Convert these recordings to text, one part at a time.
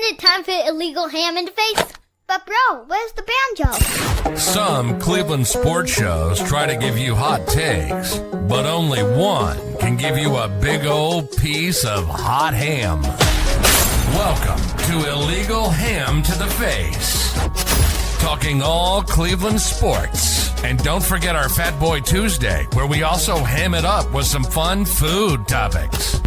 it time for illegal ham in the face? But bro, where's the banjo? Some Cleveland sports shows try to give you hot takes, but only one can give you a big old piece of hot ham. Welcome to Illegal Ham to the Face. Talking all Cleveland sports. And don't forget our FATTBOY Tuesday, where we also ham it up with some fun food topics.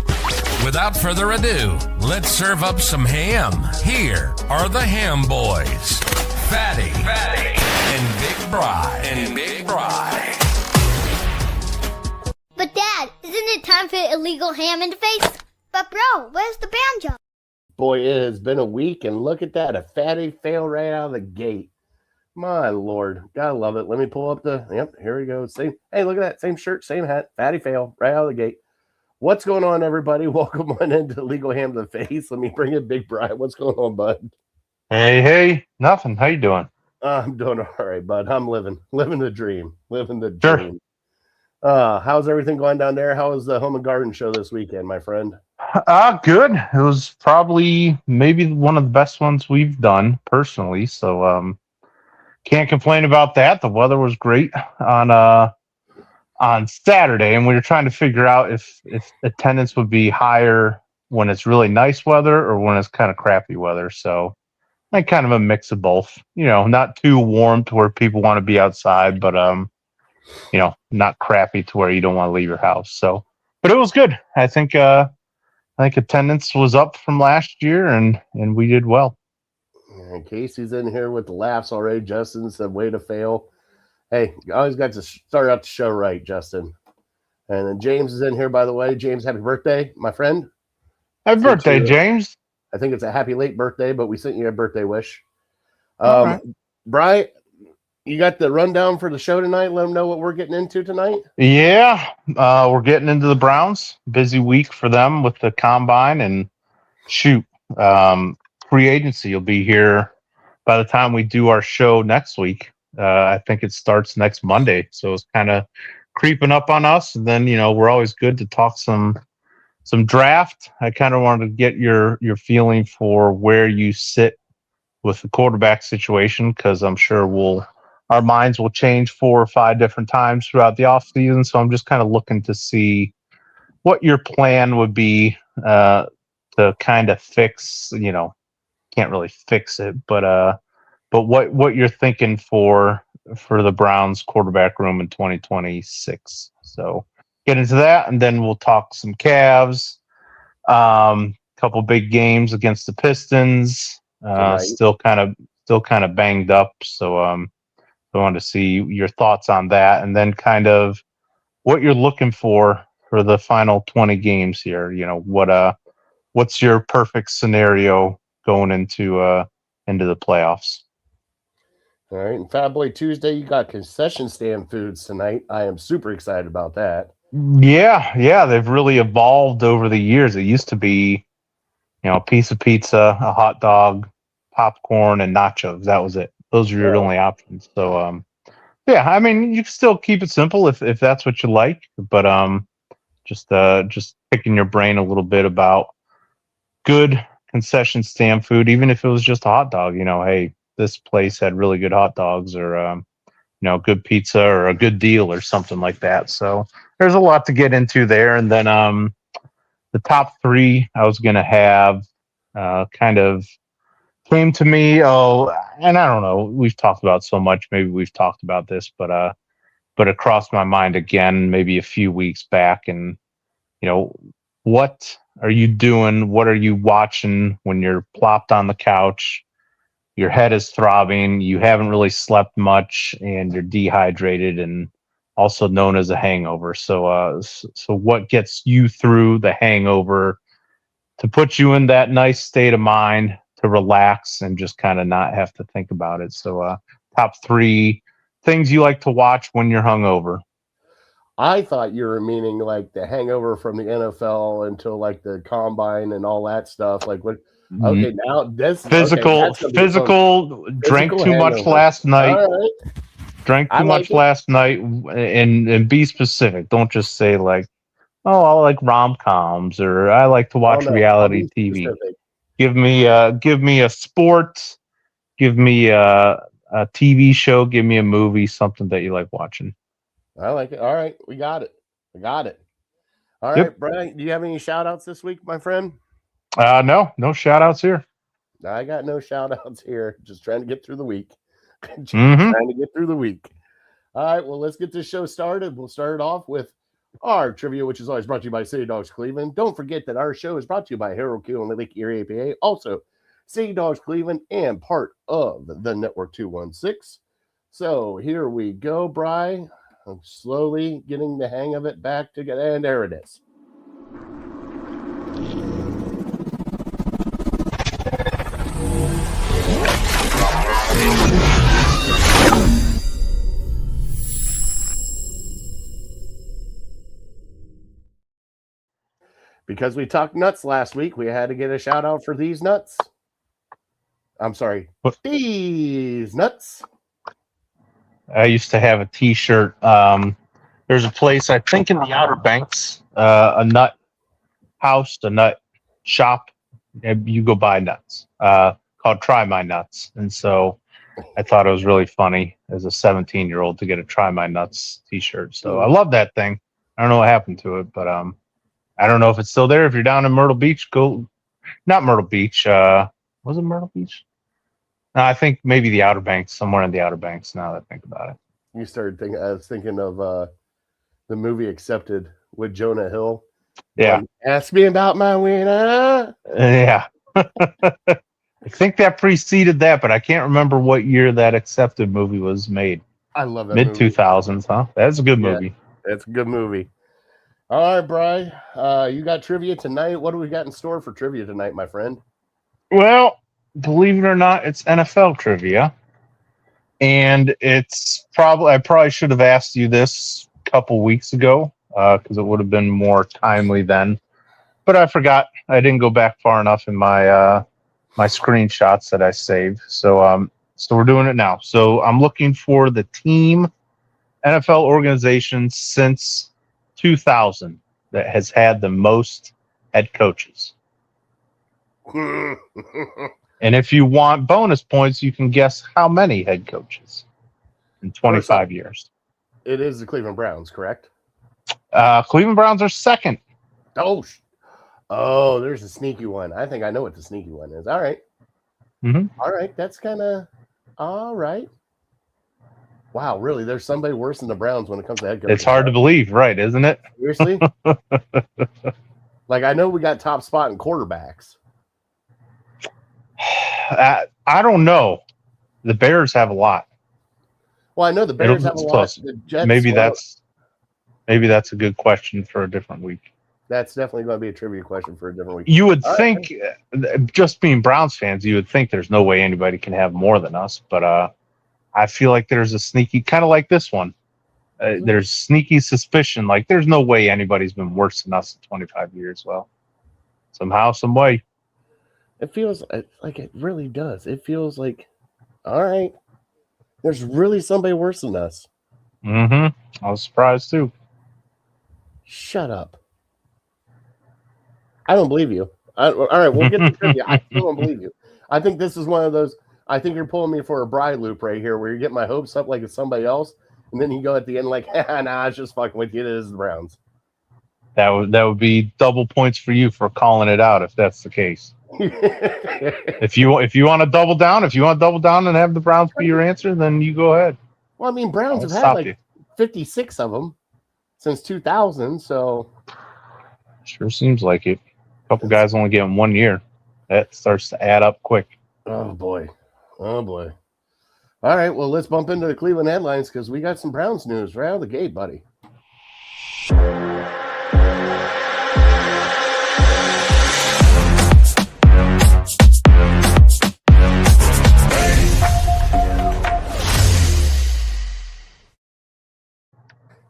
Without further ado, let's serve up some ham. Here are the Ham Boys, Fatty, and Big Bry. But Dad, isn't it time for illegal ham in the face? But bro, where's the banjo? Boy, it has been a week, and look at that. A fatty fail right out of the gate. My Lord. Gotta love it. Let me pull up yep, here we go. Hey, look at that. Same shirt, same hat. Fatty fail right out of the gate. What's going on, everybody? Welcome on into Legal Ham to the Face. Let me bring in Big Brian. What's going on, bud? Hey. Nothing. How you doing? I'm doing all right, bud. I'm living the dream. Living the Sure. dream. How's everything going down there? How was the Home and Garden show this weekend, my friend? Good. It was probably maybe one of the best ones we've done personally. So can't complain about that. The weather was great on Saturday, and we were trying to figure out if attendance would be higher when it's really nice weather or when it's kind of crappy weather. So like kind of a mix of both. You know, not too warm to where people want to be outside, but you know, not crappy to where you don't want to leave your house. So, but it was good. I think attendance was up from last year, and we did well. And Casey's in here with the laughs already. Justin said, way to fail. Hey, you always got to start out the show right, Justin. And then James is in here, by the way. James, happy birthday, my friend. Happy birthday, James. I think it's a happy late birthday, but we sent you a birthday wish. Right. Brian, you got the rundown for the show tonight? Let them know what we're getting into tonight. Yeah, we're getting into the Browns. Busy week for them with the combine, and free agency will be here by the time we do our show next week. I think it starts next Monday, so it's kind of creeping up on us. And then, you know, we're always good to talk some draft. I kind of wanted to get your feeling for where you sit with the quarterback situation, because I'm sure our minds will change 4 or 5 different times throughout the offseason. So I'm just kind of looking to see what your plan would be to kind of fix, you know, can't really fix it, but what you're thinking for the Browns quarterback room in 2026. So get into that, and then we'll talk some Cavs, couple big games against the Pistons, still kind of banged up. So I wanted to see your thoughts on that, and then kind of what you're looking for the final 20 games here. You know, what's your perfect scenario going into the playoffs? All right, and FATTBOY Tuesday, you got concession stand foods tonight. I am super excited about that. Yeah, they've really evolved over the years. It used to be, you know, a piece of pizza, a hot dog, popcorn, and nachos. That was it. Those were your only options. So, yeah, I mean, you can still keep it simple if that's what you like, but just picking your brain a little bit about good concession stand food, even if it was just a hot dog. You know, hey, this place had really good hot dogs, or you know, good pizza, or a good deal, or something like that. So there's a lot to get into there. And then the top 3 I was gonna have kind of came to me. Oh, and I don't know, we've talked about so much, maybe we've talked about this, but it crossed my mind again maybe a few weeks back. And you know, what are you doing? What are you watching when you're plopped on the couch? Your head is throbbing, you haven't really slept much, and you're dehydrated, and also known as a hangover. So what gets you through the hangover to put you in that nice state of mind to relax and just kind of not have to think about it? So top 3 things you like to watch when you're hungover. I thought you were meaning like the hangover from the NFL until like the combine and all that stuff. Like what? Okay, now this physical. Drank too much last night. Right. Drank too much last night, and be specific. Don't just say like, oh, I like rom-coms, or I like to watch reality TV. Specific. Give me a sport. Give me a TV show. Give me a movie. Something that you like watching. I like it. All right, we got it. We got it. All Yep. right, Brian, do you have any shout outs this week, my friend? No shout outs here. I got no shout outs here. Just trying to get through the week. Mhm. Trying to get through the week. All right, well, let's get this show started. We'll start it off with our trivia, which is always brought to you by City Dogs Cleveland. Don't forget that our show is brought to you by Harold Q and Lake Erie APA. Also, City Dogs Cleveland and part of the Network 216. So here we go, Bri. I'm slowly getting the hang of it back together. And there it is. Because we talked nuts last week, we had to get a shout out for these nuts. I'm sorry, these nuts. I used to have a T-shirt. There's a place, I think, in the Outer Banks, a nut house, a nut shop. You go buy nuts, called Try My Nuts. And so I thought it was really funny as a 17-year-old to get a Try My Nuts T-shirt. So I love that thing. I don't know what happened to it, but I don't know if it's still there. If you're down in Myrtle Beach, go. Not Myrtle Beach. Was it Myrtle Beach? No, I think maybe the Outer Banks, somewhere in the Outer Banks. Now that I think about it, You started thinking. I was thinking of the movie Accepted with Jonah Hill. yeah, Ask me about my winner. yeah. I think that preceded that, but I can't remember what year that Accepted movie was made. I love that. Mid movie. 2000s, huh? That's a good movie. It's a good movie. All right, Bri. You got trivia tonight. What do we got in store for trivia tonight, my friend? Well, believe it or not, it's NFL trivia. And it's I probably should have asked you this a couple weeks ago because it would have been more timely then. But I forgot. I didn't go back far enough in my my screenshots that I saved. So we're doing it now. So I'm looking for the team NFL organization since 2000 that has had the most head coaches. And if you want bonus points, you can guess how many head coaches in 25 years. It is the Cleveland Browns, correct? Cleveland Browns are second. Oh, there's a sneaky one. I think I know what the sneaky one is. All right. Mm-hmm. All right. That's kind of all right. Wow, really? There's somebody worse than the Browns when it comes to head coaching. It's hard to believe, right? Isn't it? Seriously? Like, I know we got top spot in quarterbacks. I don't know. The Bears have a lot. Well, I know the Bears have a lot. Close. The Jets, maybe that's a good question for a different week. That's definitely going to be a trivia question for a different week. You would think, just being Browns fans, you would think there's no way anybody can have more than us. But I feel like there's a sneaky, kind of like this one. There's sneaky suspicion, like there's no way anybody's been worse than us in 25 years. Well, somehow, some way. It feels like it really does. It feels like, all right, there's really somebody worse than us. Mm-hmm. I was surprised too. Shut up. I don't believe you. All right, we'll get to trivia. I still don't believe you. I think this is one of those. I think you're pulling me for a bride loop right here, where you get my hopes up like it's somebody else, and then you go at the end like, nah, it's just fucking with you. It is the Browns. That would be double points for you for calling it out if that's the case. If you want to double down, and have the Browns be your answer, then you go ahead. Well, I mean, Browns have had like 56 of them since 2000, so sure seems like it. A couple guys only getting 1 year. That starts to add up quick. Oh boy. All right, well, let's bump into the Cleveland headlines because we got some Browns news right out of the gate, buddy.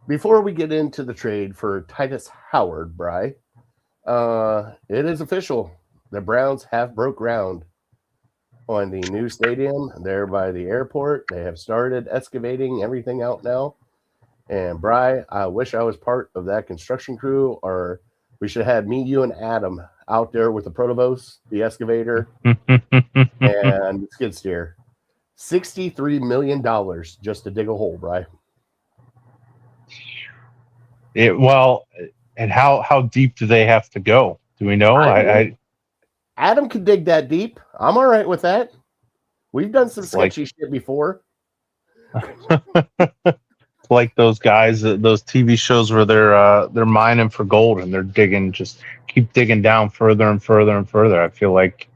Before we get into the trade for Titus Howard, Bri, it is official. The Browns have broke ground on the new stadium there by the airport. They have started excavating everything out now. And Bri, I wish I was part of that construction crew, or we should have had me, you, and Adam out there with the Protobos, the excavator, and skid steer. $63 million just to dig a hole, Bri. Well, and how deep do they have to go? Do we know? Adam could dig that deep. I'm all right with that. We've done some sketchy shit before. Like those guys, those TV shows where they're mining for gold and they're digging, just keep digging down further and further and further. I feel like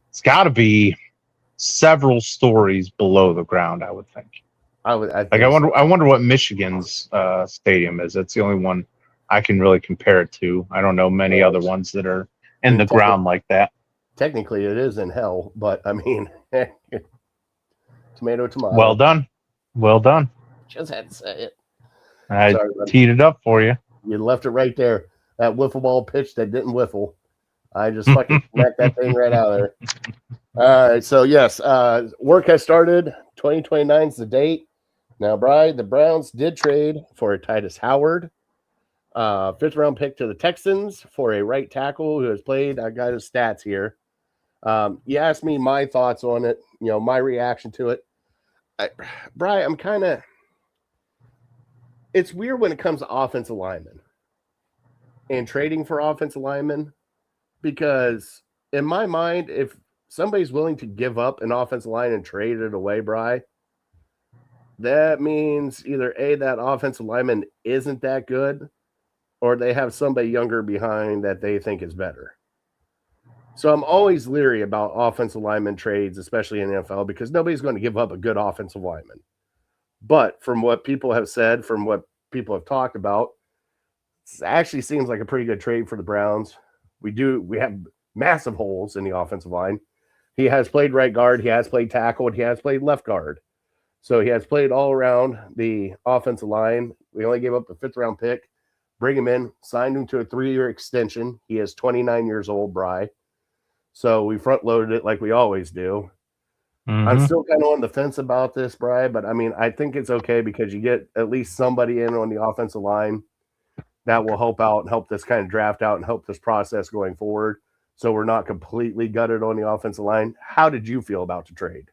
it's got to be several stories below the ground. I would think. I wonder what Michigan's stadium is. That's the only one I can really compare it to. I don't know many other ones that are in the ground like that. Technically, it is in hell, but I mean, tomato. Well done. Just had to say it. I teed it up for you. You left it right there. That wiffle ball pitch that didn't whiffle. I just fucking smacked that thing right out of there. All right, so yes, work has started. 2029 is the date. Now, Bri, the Browns did trade for a Titus Howard, 5th round pick to the Texans for a right tackle who has played. I got his stats here. You asked me my thoughts on it, my reaction to it. Bri, I'm kind of. It's weird when it comes to offensive linemen and trading for offensive linemen, because in my mind, if somebody's willing to give up an offensive line and trade it away, Bri, that means either A, that offensive lineman isn't that good, or they have somebody younger behind that they think is better. So I'm always leery about offensive lineman trades, especially in the NFL, because nobody's going to give up a good offensive lineman. But from what people have said, from what people have talked about, it actually seems like a pretty good trade for the Browns. We have massive holes in the offensive line. He has played right guard, he has played tackle, and he has played left guard. So he has played all around the offensive line. We only gave up the 5th round pick. Bring him in, signed him to a 3-year extension. He is 29 years old, Bri. So we front loaded it like we always do. Mm-hmm. I'm still kind of on the fence about this, Bri, but I mean, I think it's okay because you get at least somebody in on the offensive line that will help out and help this kind of draft out and help this process going forward. So we're not completely gutted on the offensive line. How did you feel about the trade?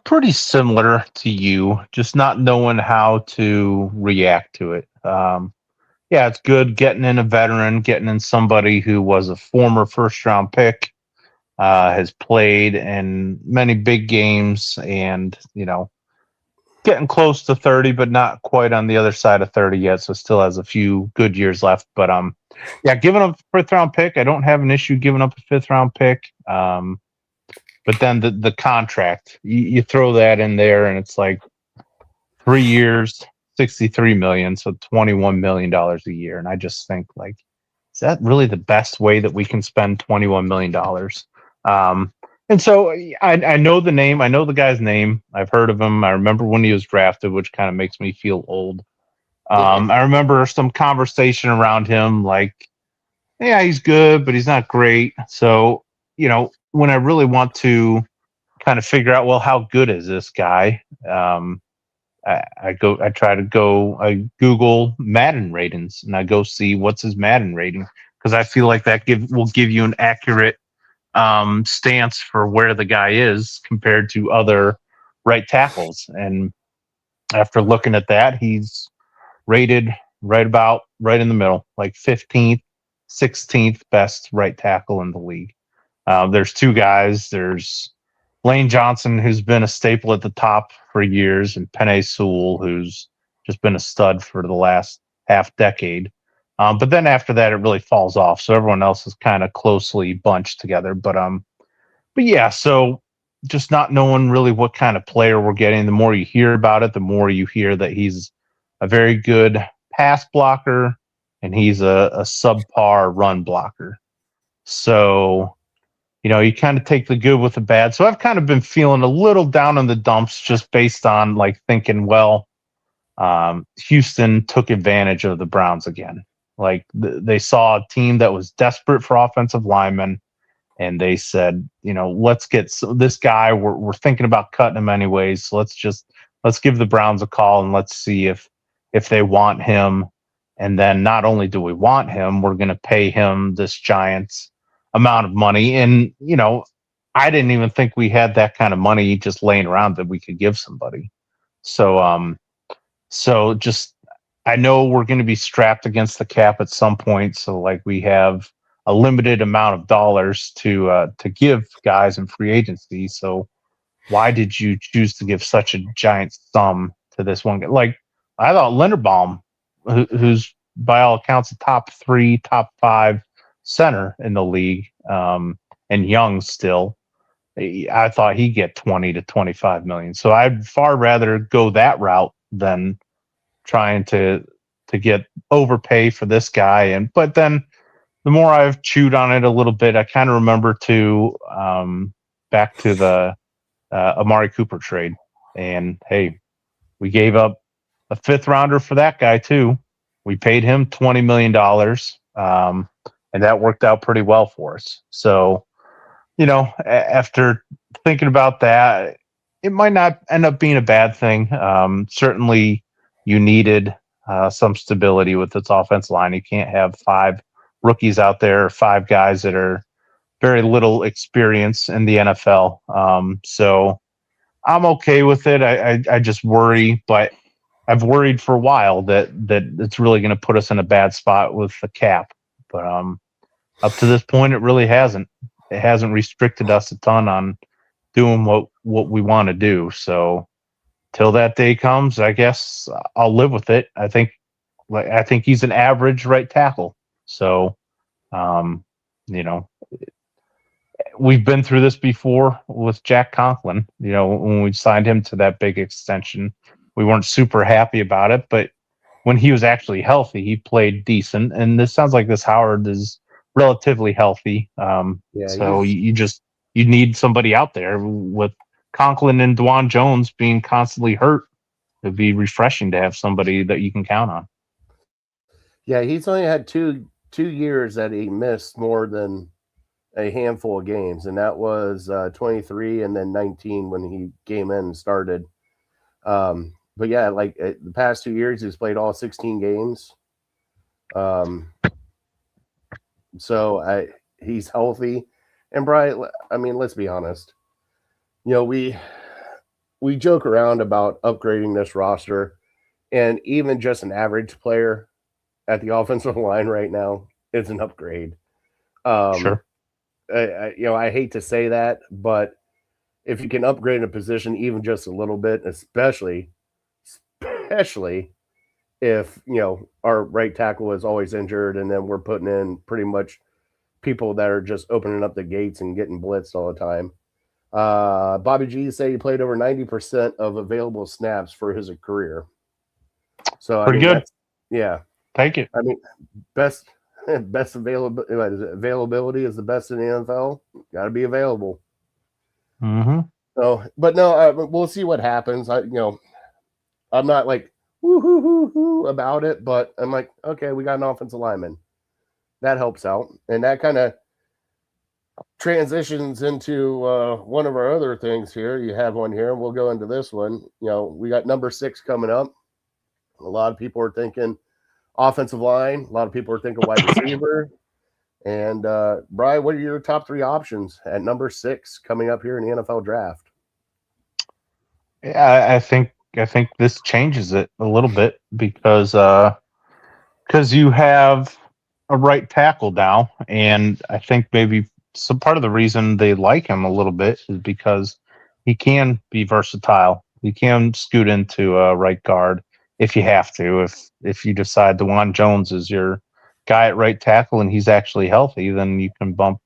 Pretty similar to you, just not knowing how to react to it. Yeah, it's good getting in a veteran, getting in somebody who was a former 1st round pick. Has played in many big games and, getting close to 30, but not quite on the other side of 30 yet. So still has a few good years left. But, giving up a 5th round pick, I don't have an issue giving up a 5th round pick. But then the contract, you throw that in there and it's like 3 years, $63 million. So $21 million a year. And I just think is that really the best way that we can spend $21 million? And so I know the name. I know the guy's name. I've heard of him. I remember when he was drafted, which kind of makes me feel old. I remember some conversation around him he's good, but he's not great. So, when I really want to kind of figure out, well, how good is this guy? I Google Madden ratings and I go see what's his Madden rating, because I feel like that will give you an accurate stance for where the guy is compared to other right tackles. And after looking at that, he's rated right in the middle, like 15th, 16th best right tackle in the league. There's 2 guys. There's Lane Johnson, who's been a staple at the top for years, and Penei Sewell, who's just been a stud for the last half decade. But then after that, it really falls off. So everyone else is kind of closely bunched together. But yeah, so just not knowing really what kind of player we're getting. The more you hear about it, the more you hear that he's a very good pass blocker and he's a subpar run blocker. So, you kind of take the good with the bad. So I've kind of been feeling a little down in the dumps just based on thinking, well, Houston took advantage of the Browns again. They saw a team that was desperate for offensive linemen, and they said, let's get this guy. We're thinking about cutting him anyways. So let's give the Browns a call and let's see if they want him. And then not only do we want him, we're going to pay him this giant amount of money. And, I didn't even think we had that kind of money just laying around that we could give somebody. So just, I know we're going to be strapped against the cap at some point. So like we have a limited amount of dollars to give guys in free agency. So why did you choose to give such a giant sum to this one guy? Like I thought Linderbaum, who's by all accounts a top 3, top 5 center in the league, and young still, I thought he'd get 20 to 25 million. So I'd far rather go that route than trying to get overpay for this guy. But then the more I've chewed on it a little bit, I kind of remember back to the Amari Cooper trade. And hey, we gave up a 5th rounder for that guy too. We paid him $20 million. And that worked out pretty well for us. So, after thinking about that, it might not end up being a bad thing. Certainly you needed some stability with its offense line. You can't have 5 rookies out there, 5 guys that are very little experience in the NFL. So I'm okay with it. I just worry, but I've worried for a while that it's really going to put us in a bad spot with the cap. But up to this point, it really hasn't. It hasn't restricted us a ton on doing what we want to do. So till that day comes, I guess I'll live with it. I think he's an average right tackle. So, we've been through this before with Jack Conklin. When we signed him to that big extension, we weren't super happy about it, but when he was actually healthy, he played decent. And this sounds like this Howard is relatively healthy. So you need somebody out there. With Conklin and Dwan Jones being constantly hurt, it'd be refreshing to have somebody that you can count on. Yeah, he's only had two years that he missed more than a handful of games, and that was 23 and then 19 when he came in and started. But yeah, like the past 2 years, he's played all 16 games. So he's healthy. And Brian, I mean, let's be honest. We joke around about upgrading this roster, and even just an average player at the offensive line right now is an upgrade. Sure. I hate to say that, but if you can upgrade a position even just a little bit, especially if our right tackle is always injured, and then we're putting in pretty much people that are just opening up the gates and getting blitzed all the time. Bobby G said he played over 90% of available snaps for his career. So pretty good. Yeah. Thank you. I mean, best availability is the best in the NFL. Got to be available. Mm-hmm. So, but no, we'll see what happens. I'm not like woo about it, but I'm like, okay, we got an offensive lineman. That helps out, and that kind of transitions into one of our other things here. You have one here, and we'll go into this one. We got number 6 coming up. A lot of people are thinking offensive line. A lot of people are thinking wide receiver. And Brian, what are your top 3 options at number 6 coming up here in the NFL draft? Yeah, I think this changes it a little bit because you have a right tackle now, and I think maybe some part of the reason they like him a little bit is because he can be versatile. He can scoot into a right guard if you have to. If you decide DeJuan Jones is your guy at right tackle and he's actually healthy, then you can bump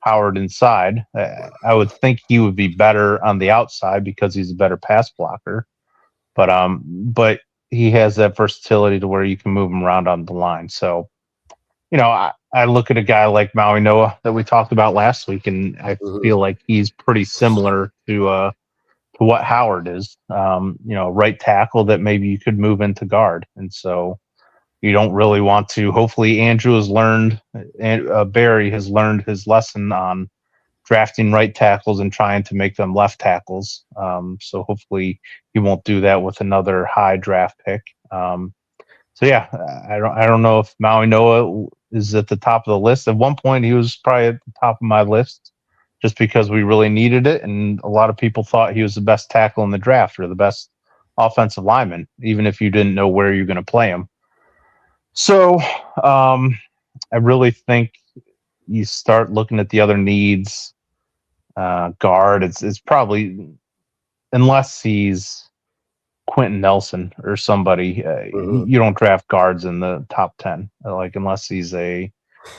Howard inside. I would think he would be better on the outside because he's a better pass blocker. But he has that versatility to where you can move him around on the line. So, I look at a guy like Maui Noah that we talked about last week, and I feel like he's pretty similar to what Howard is. Right tackle that maybe you could move into guard, and so you don't really want to. Hopefully, Andrew has learned, and Barry has learned his lesson on drafting right tackles and trying to make them left tackles. So hopefully he won't do that with another high draft pick. yeah, I don't know if Maui Noah is at the top of the list. At one point, he was probably at the top of my list, just because we really needed it, and a lot of people thought he was the best tackle in the draft or the best offensive lineman, even if you didn't know where you're going to play him. So I really think you start looking at the other needs. Guard, it's probably, unless he's Quentin Nelson or somebody, you don't draft guards in the top 10. Like, unless he's a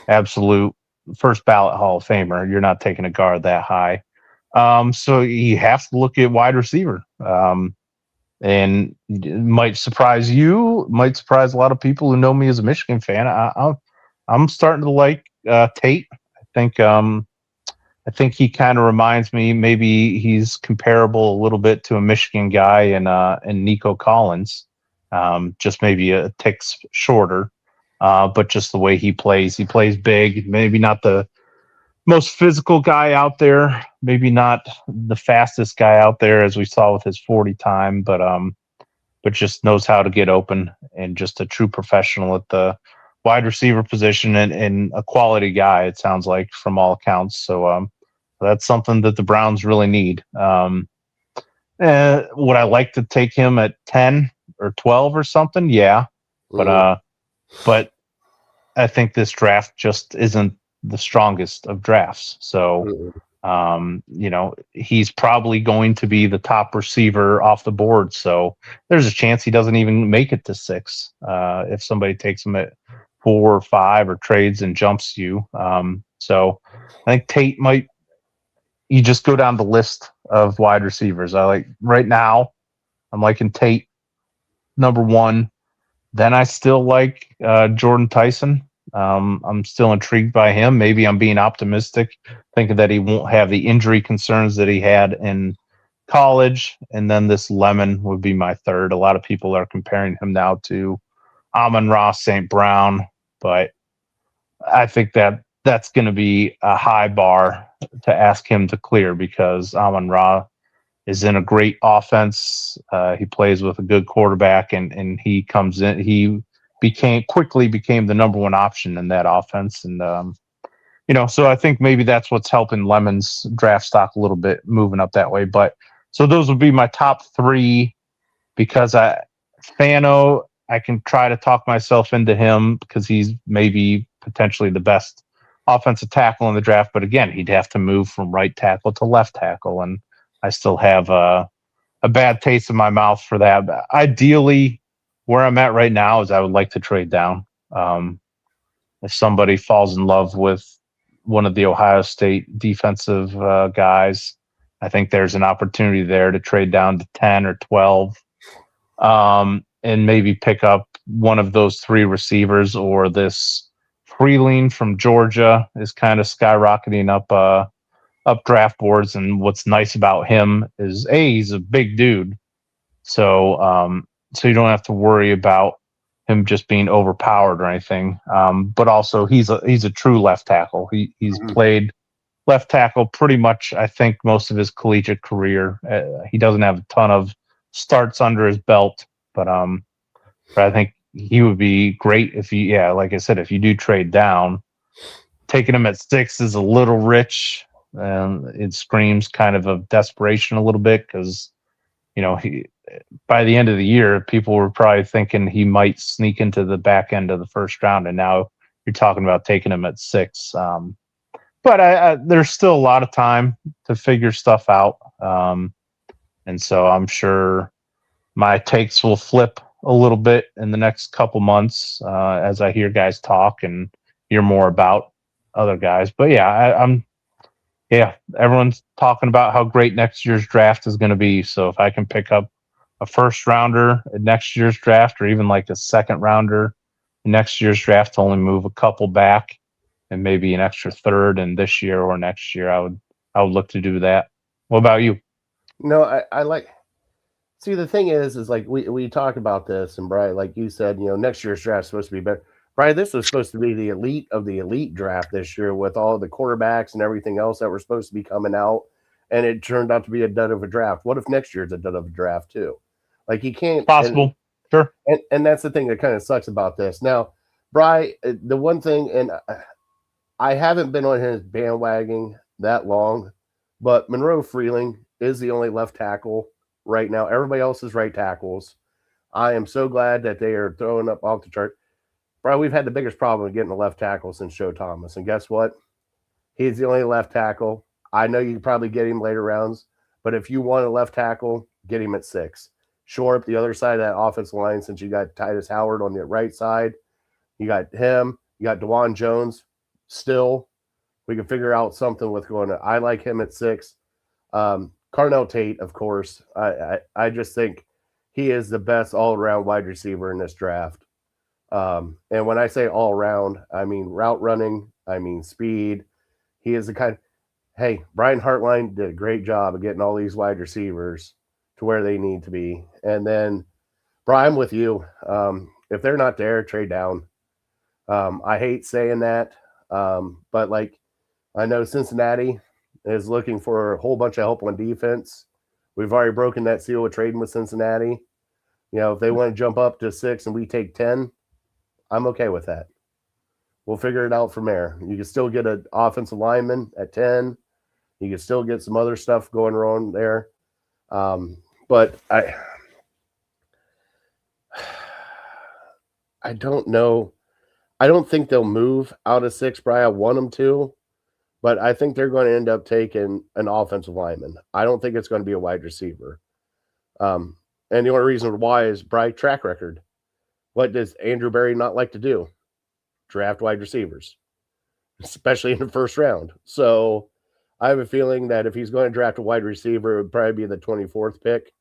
absolute first ballot Hall of Famer, you're not taking a guard that high. So you have to look at wide receiver. And it might surprise you, might surprise a lot of people who know me as a Michigan fan. I'm starting to like Tate. I think he kind of reminds me. Maybe he's comparable a little bit to a Michigan guy and Nico Collins, just maybe a tick shorter. But just the way he plays big. Maybe not the most physical guy out there. Maybe not the fastest guy out there, as we saw with his 40 time. But just knows how to get open, and just a true professional at the wide receiver position, and a quality guy, it sounds like, from all accounts. So that's something that the Browns really need. Would I like to take him at 10 or 12 or something? Yeah. But I think this draft just isn't the strongest of drafts. So, he's probably going to be the top receiver off the board. So there's a chance he doesn't even make it to 6. If somebody takes him at 4 or 5 or trades and jumps you. So I think Tate might, you just go down the list of wide receivers. I like right now, I'm liking Tate number 1. Then I still like Jordan Tyson. I'm still intrigued by him. Maybe I'm being optimistic, thinking that he won't have the injury concerns that he had in college. And then this Lemon would be my 3rd. A lot of people are comparing him now to Amon-Ra St. Brown, but I think that that's going to be a high bar to ask him to clear, because Amon-Ra is in a great offense. He plays with a good quarterback, and he comes in. He quickly became the number 1 option in that offense. And, so I think maybe that's what's helping Lemon's draft stock a little bit, moving up that way. But so those would be my top 3, because Fano, I can try to talk myself into him because he's maybe potentially the best offensive tackle in the draft. But again, he'd have to move from right tackle to left tackle. And I still have a bad taste in my mouth for that. But ideally, where I'm at right now is I would like to trade down. If somebody falls in love with one of the Ohio State defensive guys, I think there's an opportunity there to trade down to 10 or 12, and maybe pick up one of those 3 receivers, or this Freeling from Georgia is kind of skyrocketing up draft boards. And what's nice about him is he's a big dude. So you don't have to worry about him just being overpowered or anything. But also he's a true left tackle. He's played left tackle pretty much, I think, most of his collegiate career. He doesn't have a ton of starts under his belt, but I think he would be great if like I said, if you do trade down. Taking him at 6 is a little rich. It screams kind of desperation a little bit, because he, by the end of the year, people were probably thinking he might sneak into the back end of the first round, and now you're talking about taking him at 6. But there's still a lot of time to figure stuff out, and so I'm sure my takes will flip a little bit in the next couple months as I hear guys talk and hear more about other guys. But everyone's talking about how great next year's draft is going to be. So if I can pick up a first rounder in next year's draft, or even like a second rounder in next year's draft to only move a couple back, and maybe an extra 3rd in this year or next year, I would look to do that. What about you? No, I like. See, the thing is like we talked about this, and Brian, like you said, next year's draft is supposed to be better. Brian, this was supposed to be the elite of the elite draft this year, with all the quarterbacks and everything else that were supposed to be coming out, and it turned out to be a dud of a draft. What if next year's a dud of a draft too? Like, you can't. Possible. Sure. And that's the thing that kind of sucks about this. Now, Bry, the one thing, and I haven't been on his bandwagon that long, but Monroe Freeling is the only left tackle right now. Everybody else is right tackles. I am so glad that they are throwing up off the chart. Bro, we've had the biggest problem with getting a left tackle since Joe Thomas. And guess what? He's the only left tackle. I know you can probably get him later rounds, but if you want a left tackle, get him at 6. Shore up the other side of that offensive line since you got Titus Howard on the right side. You got him. You got DeJuan Jones still. We can figure out something with going on. I like him at 6. Carnell Tate, of course. I just think he is the best all-around wide receiver in this draft. And when I say all-around, I mean route running. I mean speed. He is the kind – hey, Brian Hartline did a great job of getting all these wide receivers to where they need to be. And then, Brian, I'm with you. If they're not there, trade down. I hate saying that, but, like, I know Cincinnati is looking for a whole bunch of help on defense. We've already broken that seal with trading with Cincinnati. You know, if they want to jump up to 6 and we take 10, I'm okay with that. We'll figure it out from there. You can still get an offensive lineman at 10. You can still get some other stuff going on there. But I don't know. I don't think they'll move out of 6, Brian. I want them to. But I think they're going to end up taking an offensive lineman. I don't think it's going to be a wide receiver. And the only reason why is Brian track record. What does Andrew Berry not like to do? Draft wide receivers, especially in the first round. So I have a feeling that if he's going to draft a wide receiver, it would probably be the 24th pick.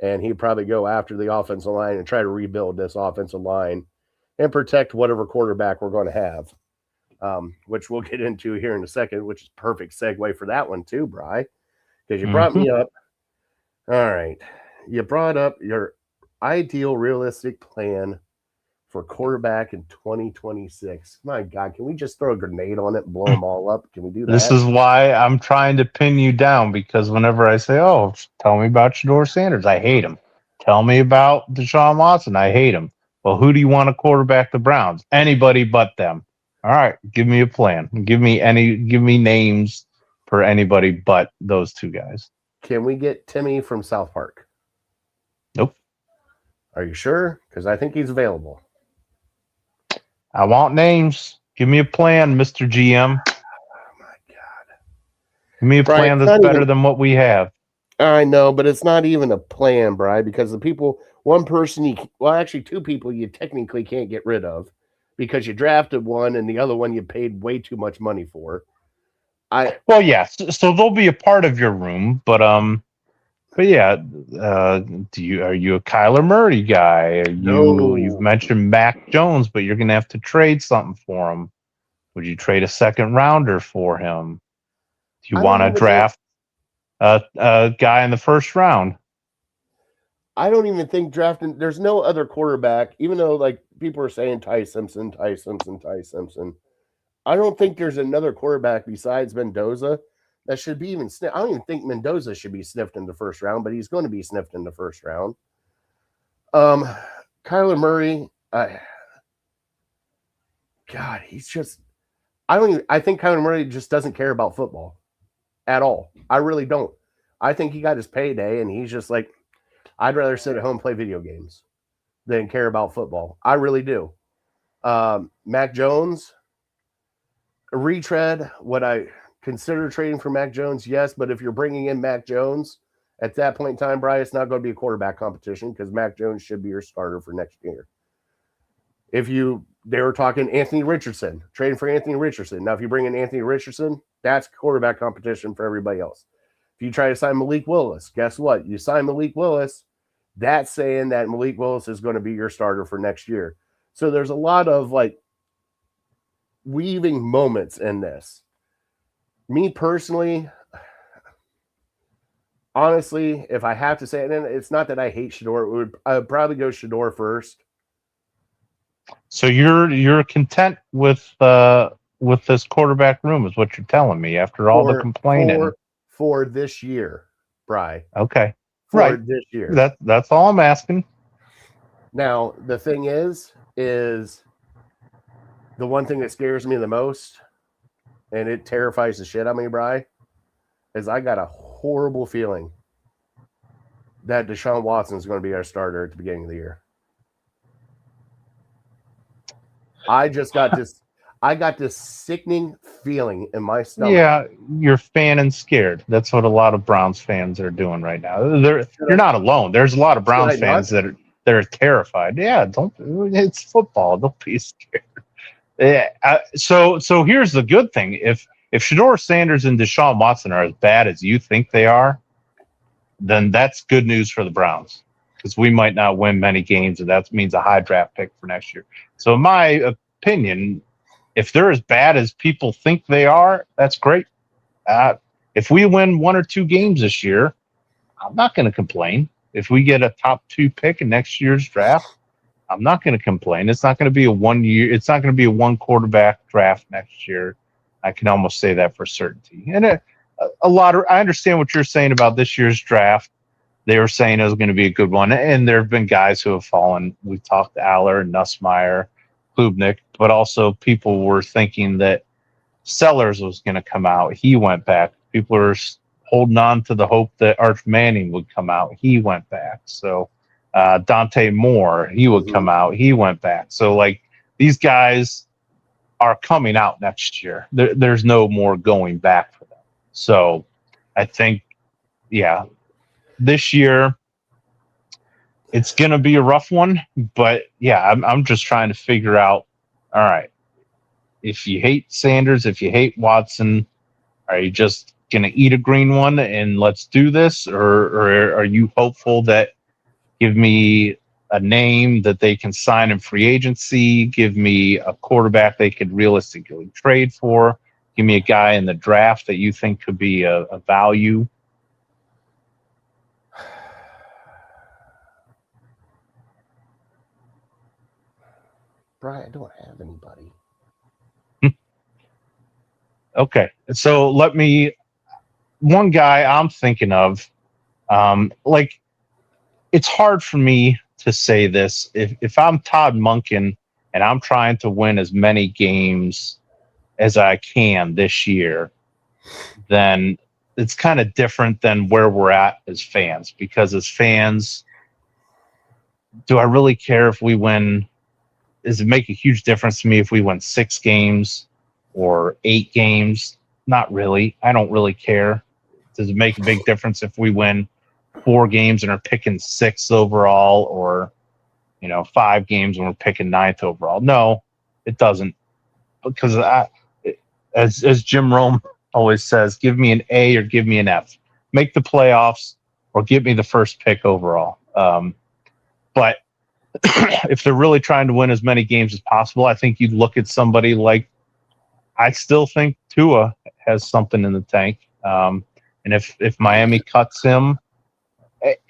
And he'd probably go after the offensive line and try to rebuild this offensive line and protect whatever quarterback we're going to have. Which we'll get into here in a second, which is perfect segue for that one too, Bri, because you brought me up. All right. You brought up your ideal realistic plan for quarterback in 2026. My God, can we just throw a grenade on it and blow them all up? Can we do that? This is why I'm trying to pin you down, because whenever I say, oh, tell me about Shedeur Sanders, I hate him. Tell me about Deshaun Watson, I hate him. Well, who do you want to quarterback the Browns? Anybody but them. All right, give me a plan. Give me names for anybody but those two guys. Can we get Timmy from South Park? Nope. Are you sure? Because I think he's available. I want names. Give me a plan, Mr. GM. Oh my God. Give me a plan that's better than what we have. I know, but it's not even a plan, Bri, because the people, one person, actually 2 people you technically can't get rid of because you drafted one and the other one you paid way too much money for. Well, yes. So they'll be a part of your room, but yeah. Are you a Kyler Murray guy? No. You've mentioned Mac Jones, but you're gonna have to trade something for him. Would you trade a second rounder for him? Do you want to draft a guy in the first round? I don't even think drafting. There's no other quarterback, even though like people are saying Ty Simpson. I don't think there's another quarterback besides Mendoza that should be even sniffed. I don't even think Mendoza should be sniffed in the first round, but he's going to be sniffed in the first round. Kyler Murray, God, he's just. I think Kyler Murray just doesn't care about football at all. I really don't. I think he got his payday and he's just like, I'd rather sit at home and play video games than care about football. I really do. Mac Jones, a retread. Would I consider trading for Mac Jones? Yes, but if you're bringing in Mac Jones at that point in time, Brian, it's not going to be a quarterback competition because Mac Jones should be your starter for next year. They were talking Anthony Richardson, trading for Anthony Richardson. Now, if you bring in Anthony Richardson, that's quarterback competition for everybody else. If you try to sign Malik Willis, guess what? You sign Malik Willis, that's saying that Malik Willis is going to be your starter for next year. So there's a lot of like weaving moments in this. Me personally, honestly, if I have to say it, and it's not that I hate Shedeur, I would probably go Shedeur first. So you're content with this quarterback room, is what you're telling me after all the complaining for this year, Bri. Okay, for this year. That's all I'm asking. Now, the thing is the one thing that scares me the most, and it terrifies the shit out of me, Bri, is I got a horrible feeling that Deshaun Watson is going to be our starter at the beginning of the year. I got this sickening feeling in my stomach. Yeah, you're fanning scared. That's what a lot of Browns fans are doing right now. You're not alone. There's a lot of Browns fans that are terrified. Yeah, it's football. Don't be scared. Yeah. So here's the good thing. If Shedeur Sanders and Deshaun Watson are as bad as you think they are, then that's good news for the Browns, because we might not win many games, and that means a high draft pick for next year. So in my opinion, if they're as bad as people think they are, that's great. If we win 1 or 2 games this year, I'm not going to complain. If we get a top 2 pick in next year's draft, I'm not going to complain. It's not going to be a 1 year. It's not going to be a 1 quarterback draft next year. I can almost say that for certainty. And I understand what you're saying about this year's draft. They were saying it was going to be a good one, and there have been guys who have fallen. We talked to Aller, Nussmeier, Klubnik, but also people were thinking that Sellers was going to come out. He went back. People are holding on to the hope that Arch Manning would come out. He went back. So Dante Moore, he would come out. He went back. So like these guys are coming out next year. There's no more going back for them. So I think, yeah, this year it's going to be a rough one. But yeah, I'm just trying to figure out, all right, if you hate Sanders, if you hate Watson, are you just going to eat a green one and let's do this? Or are you hopeful that give me a name that they can sign in free agency, give me a quarterback they could realistically trade for, give me a guy in the draft that you think could be a value? Brian, I don't have anybody. Okay, so one guy I'm thinking of, like, it's hard for me to say this. If I'm Todd Monken and I'm trying to win as many games as I can this year, then it's kind of different than where we're at as fans. Because as fans, do I really care if we win? Does it make a huge difference to me if we win 6 games or 8 games? Not really. I don't really care. Does it make a big difference if we win 4 games and are picking 6th overall, or 5 games and we're picking 9th overall? No, it doesn't. Because as Jim Rome always says, give me an A or give me an F. Make the playoffs or give me the first pick overall. But if they're really trying to win as many games as possible, I think you'd look at somebody like, I still think Tua has something in the tank. And if Miami cuts him,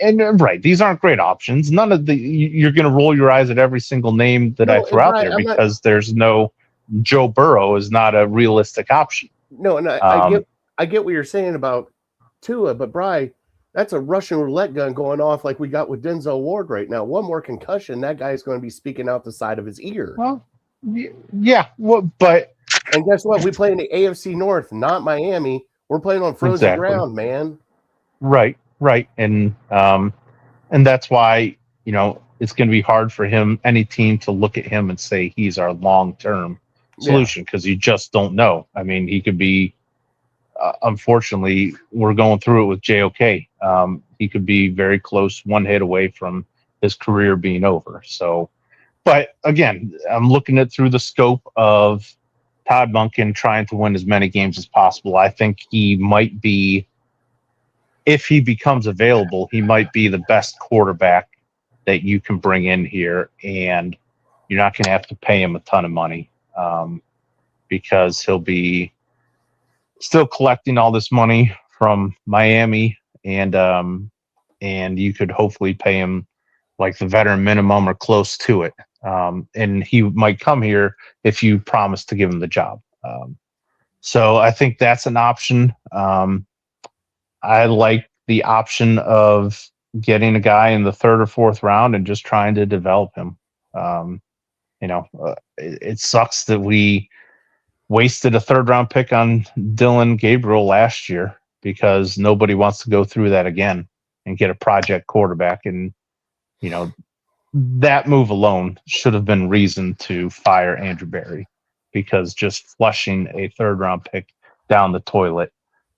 and right, these aren't great options. None of you're going to roll your eyes at every single name that I throw out there, because there's no Joe Burrow is not a realistic option. No, and I get what you're saying about Tua, but Bri, that's a Russian roulette gun going off like we got with Denzel Ward right now. One more concussion, that guy is going to be speaking out the side of his ear. Well, yeah, but and guess what? We play in the AFC North, not Miami. We're playing on frozen ground, man. Right, and that's why it's going to be hard for any team to look at him and say he's our long-term solution, because you just don't know. I mean, he could be. Unfortunately, we're going through it with JOK. He could be very close, one hit away from his career being over. So, but again, I'm looking at through the scope of Todd Monken trying to win as many games as possible. I think he might be, if he becomes available, he might be the best quarterback that you can bring in here, and you're not going to have to pay him a ton of money, because he'll be still collecting all this money from Miami, and you could hopefully pay him like the veteran minimum or close to it. And he might come here if you promise to give him the job. So I think that's an option. I like the option of getting a guy in the third or fourth round and just trying to develop him. It sucks that we wasted a third round pick on Dylan Gabriel last year because nobody wants to go through that again and get a project quarterback. And, that move alone should have been reason to fire Andrew Berry, because just flushing a third round pick down the toilet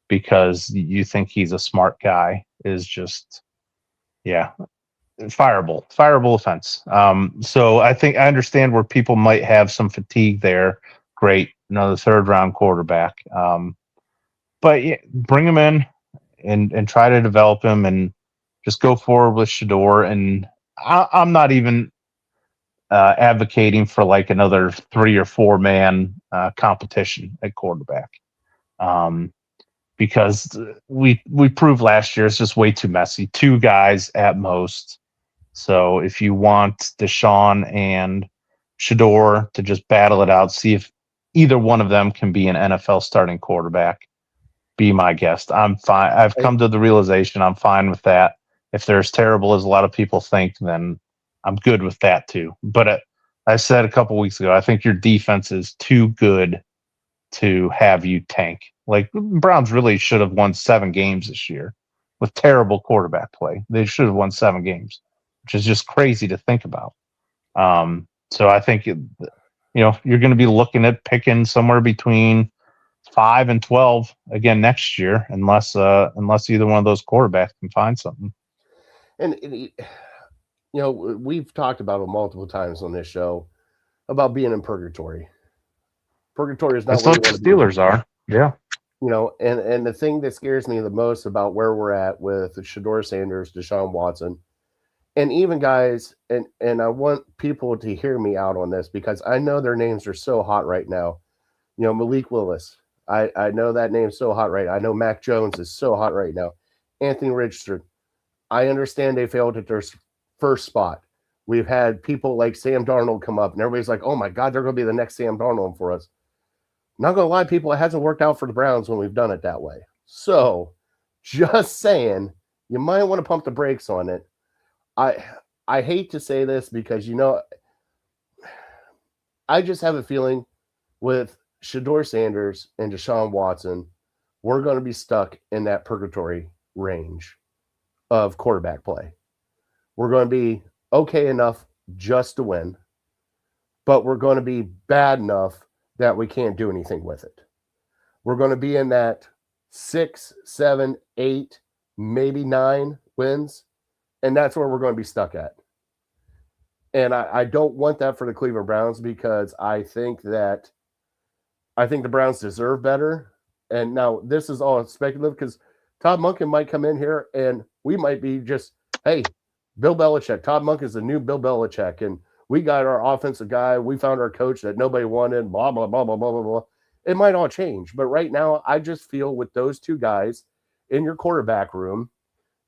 because you think he's a smart guy is just, fireable offense. So I think I understand where people might have some fatigue there. Great, another third round quarterback. But bring him in and try to develop him and just go forward with Shador. And I'm not even advocating for like another 3 or 4 man competition at quarterback. Because we proved last year it's just way too messy. 2 guys at most. So if you want Deshaun and Shador to just battle it out, see if either one of them can be an NFL starting quarterback, be my guest. I'm fine. I've come to the realization I'm fine with that. If they're as terrible as a lot of people think, then I'm good with that too. But I said a couple weeks ago, I think your defense is too good to have you tank. Like, Browns really should have won 7 games this year with terrible quarterback play. They should have won 7 games, which is just crazy to think about. So I think, you're going to be looking at picking somewhere between 5 and 12 again next year, unless either one of those quarterbacks can find something. And we've talked about it multiple times on this show about being in purgatory. Purgatory is not what the Steelers are. Yeah. And the thing that scares me the most about where we're at with Shador Sanders, Deshaun Watson, and even guys, and I want people to hear me out on this because I know their names are so hot right now. Malik Willis. I know that name's so hot right now. I know Mac Jones is so hot right now. Anthony Richardson. I understand they failed at their first spot. We've had people like Sam Darnold come up, and everybody's like, oh, my God, they're going to be the next Sam Darnold for us. Not going to lie, people, it hasn't worked out for the Browns when we've done it that way. So just saying, you might want to pump the brakes on it. I hate to say this because, I just have a feeling with Shador Sanders and Deshaun Watson, we're going to be stuck in that purgatory range of quarterback play. We're going to be okay enough just to win, but we're going to be bad enough that we can't do anything with it. We're going to be in that 6, 7, 8, maybe 9 wins, and that's where we're going to be stuck at. And I don't want that for the Cleveland Browns because I think the Browns deserve better. And now this is all speculative because Todd Monken might come in here and we might be just, hey, Bill Belichick. Todd Monken is the new Bill Belichick. And we got our offensive guy. We found our coach that nobody wanted, blah, blah, blah, blah, blah, blah, blah. It might all change. But right now, I just feel with those 2 guys in your quarterback room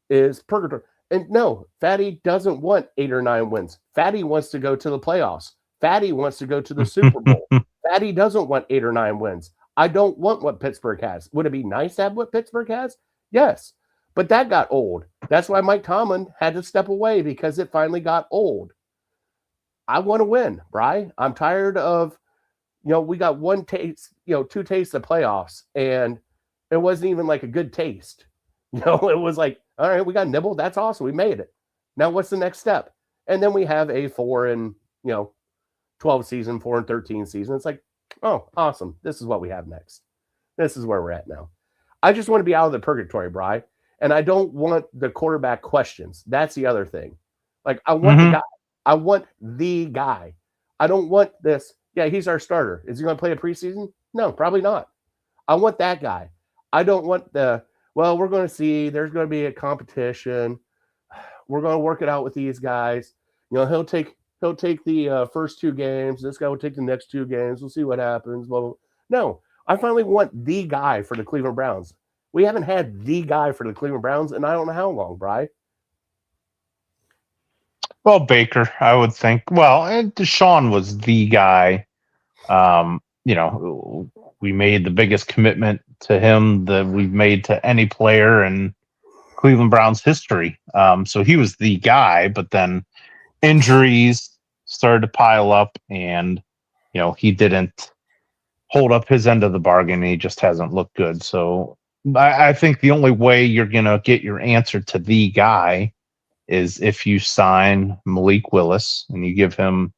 is purgatory. And no, Fatty doesn't want 8 or 9 wins. Fatty wants to go to the playoffs. Fatty wants to go to the Super Bowl. Fatty doesn't want 8 or 9 wins. I don't want what Pittsburgh has. Would it be nice to have what Pittsburgh has? Yes. But that got old. That's why Mike Tomlin had to step away because it finally got old. I want to win, Bri. I'm tired of, we got 1 taste, 2 tastes of playoffs, and it wasn't even like a good taste. It was like, all right, we got nibbled. That's awesome. We made it. Now what's the next step? And then we have a 4 and 12 season, 4 and 13 season. It's like, oh, awesome. This is what we have next. This is where we're at now. I just want to be out of the purgatory, Bri. And I don't want the quarterback questions. That's the other thing. Like, I want the guy. I want the guy. I don't want this. Yeah, he's our starter. Is he going to play a preseason? No, probably not. I want that guy. I don't want we're going to see. There's going to be a competition. We're going to work it out with these guys. He'll take the first 2 games. This guy will take the next 2 games. We'll see what happens. Blah, blah. No, I finally want the guy for the Cleveland Browns. We haven't had the guy for the Cleveland Browns in I don't know how long, Bri. Well, Baker, I would think. Well, and Deshaun was the guy. We made the biggest commitment to him that we've made to any player, and Cleveland Browns history. So he was the guy, but then injuries started to pile up, and he didn't hold up his end of the bargain. And he just hasn't looked good. So I think the only way you're gonna get your answer to the guy is if you sign Malik Willis and you give him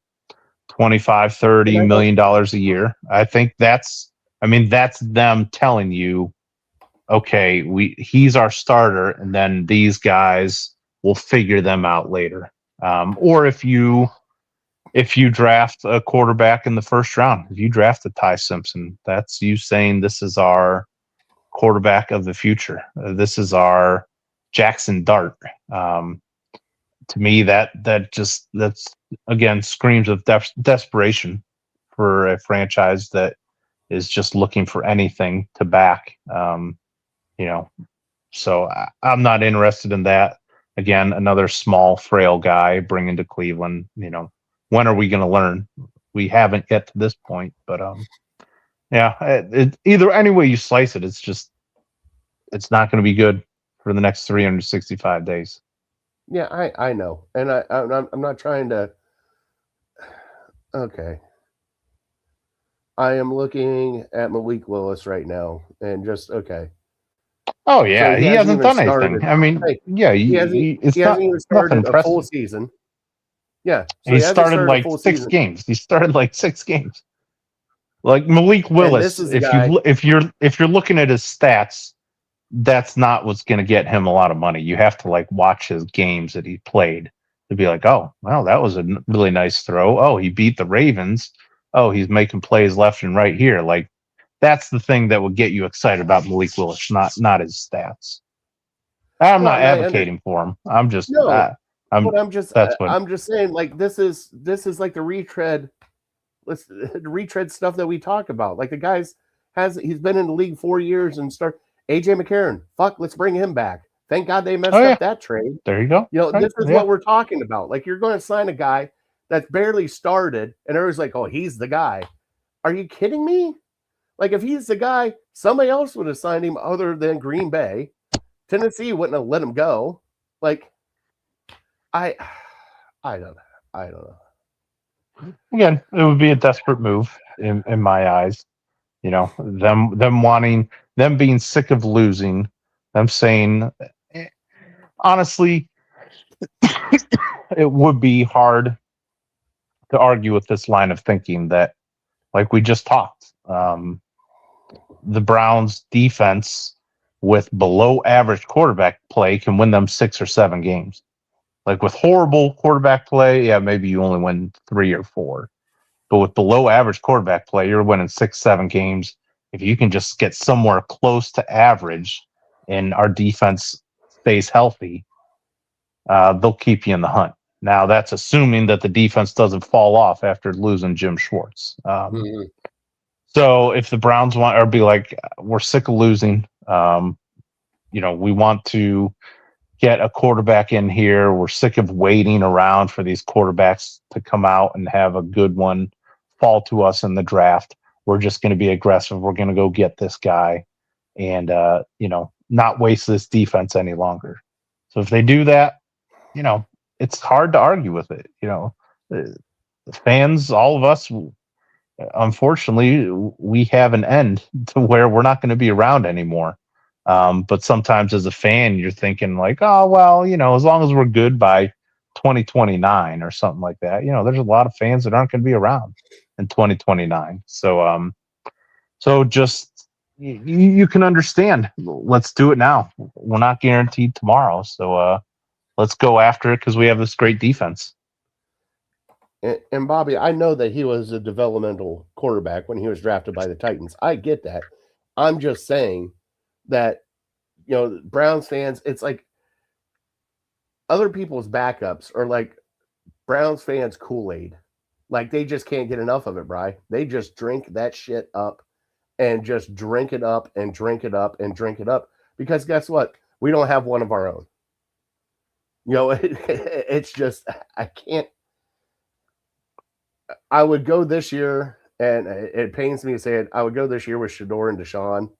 $25-30 million a year. I think that's them telling you, okay, he's our starter, and then these guys will figure them out later. Or if you draft a quarterback in the first round, if you draft a Ty Simpson, that's you saying this is our quarterback of the future. This is our Jackson Dart. To me, that's again screams of desperation for a franchise that is just looking for anything to back. So I'm not interested in that. Again, another small, frail guy bringing to Cleveland. When are we going to learn? We haven't yet to this point, but either any way you slice it, it's not going to be good for the next 365 days. Yeah, I know, and I'm not trying to. Okay, I am looking at Malik Willis right now, and just okay. Oh yeah, So he hasn't done started. anything. I mean, yeah, he hasn't even started a full season. Yeah, so he started like 6 games. He started like 6 games. Like Malik Willis, if you're looking at his stats, that's not what's going to get him a lot of money. You have to like watch his games that he played to be like, oh, well, that was a really nice throw. Oh, he beat the Ravens. Oh, he's making plays left and right here. Like that's the thing that would get you excited about Malik Willis, not his stats. I'm not advocating for him. I'm just I'm just saying like this is like the retread. Retread stuff that we talk about. Like the guy's he's been in the league 4 years and AJ McCarron. Let's bring him back. Thank God they messed up that trade. There you go. This is what we're talking about. Like you're going to sign a guy that's barely started, and everyone's like, "Oh, he's the guy." Are you kidding me? Like if he's the guy, somebody else would have signed him other than Green Bay. Tennessee wouldn't have let him go. Like I don't know. Again, it would be a desperate move in my eyes. Them being sick of losing, them saying, honestly, it would be hard to argue with this line of thinking that, like we just talked, the Browns defense with below average quarterback play can win them 6 or 7 games. Like with horrible quarterback play, yeah, maybe you only win 3 or 4. But with below average quarterback play, you're winning 6, 7 games. If you can just get somewhere close to average and our defense stays healthy, they'll keep you in the hunt. Now, that's assuming that the defense doesn't fall off after losing Jim Schwartz. So if the Browns want or be like, we're sick of losing, we want to get a quarterback in here. We're sick of waiting around for these quarterbacks to come out and have a good one fall to us in the draft. We're just going to be aggressive. We're going to go get this guy and, not waste this defense any longer. So if they do that, it's hard to argue with it. The fans, all of us, unfortunately, we have an end to where we're not going to be around anymore. But sometimes as a fan, you're thinking like, oh, well, as long as we're good by 2029 or something like that, there's a lot of fans that aren't going to be around in 2029. So, just you can understand. Let's do it now. We're not guaranteed tomorrow. So, let's go after it because we have this great defense. And Bobby, I know that he was a developmental quarterback when he was drafted by the Titans. I get that. I'm just saying that, Browns fans, it's like other people's backups are like Browns fans' Kool-Aid. Like they just can't get enough of it, Bri. They just drink that shit up and just drink it up and drink it up and drink it up. Because guess what? We don't have one of our own. It's just, I can't. I would go this year, and it pains me to say it, I would go this year with Shador and Deshaun.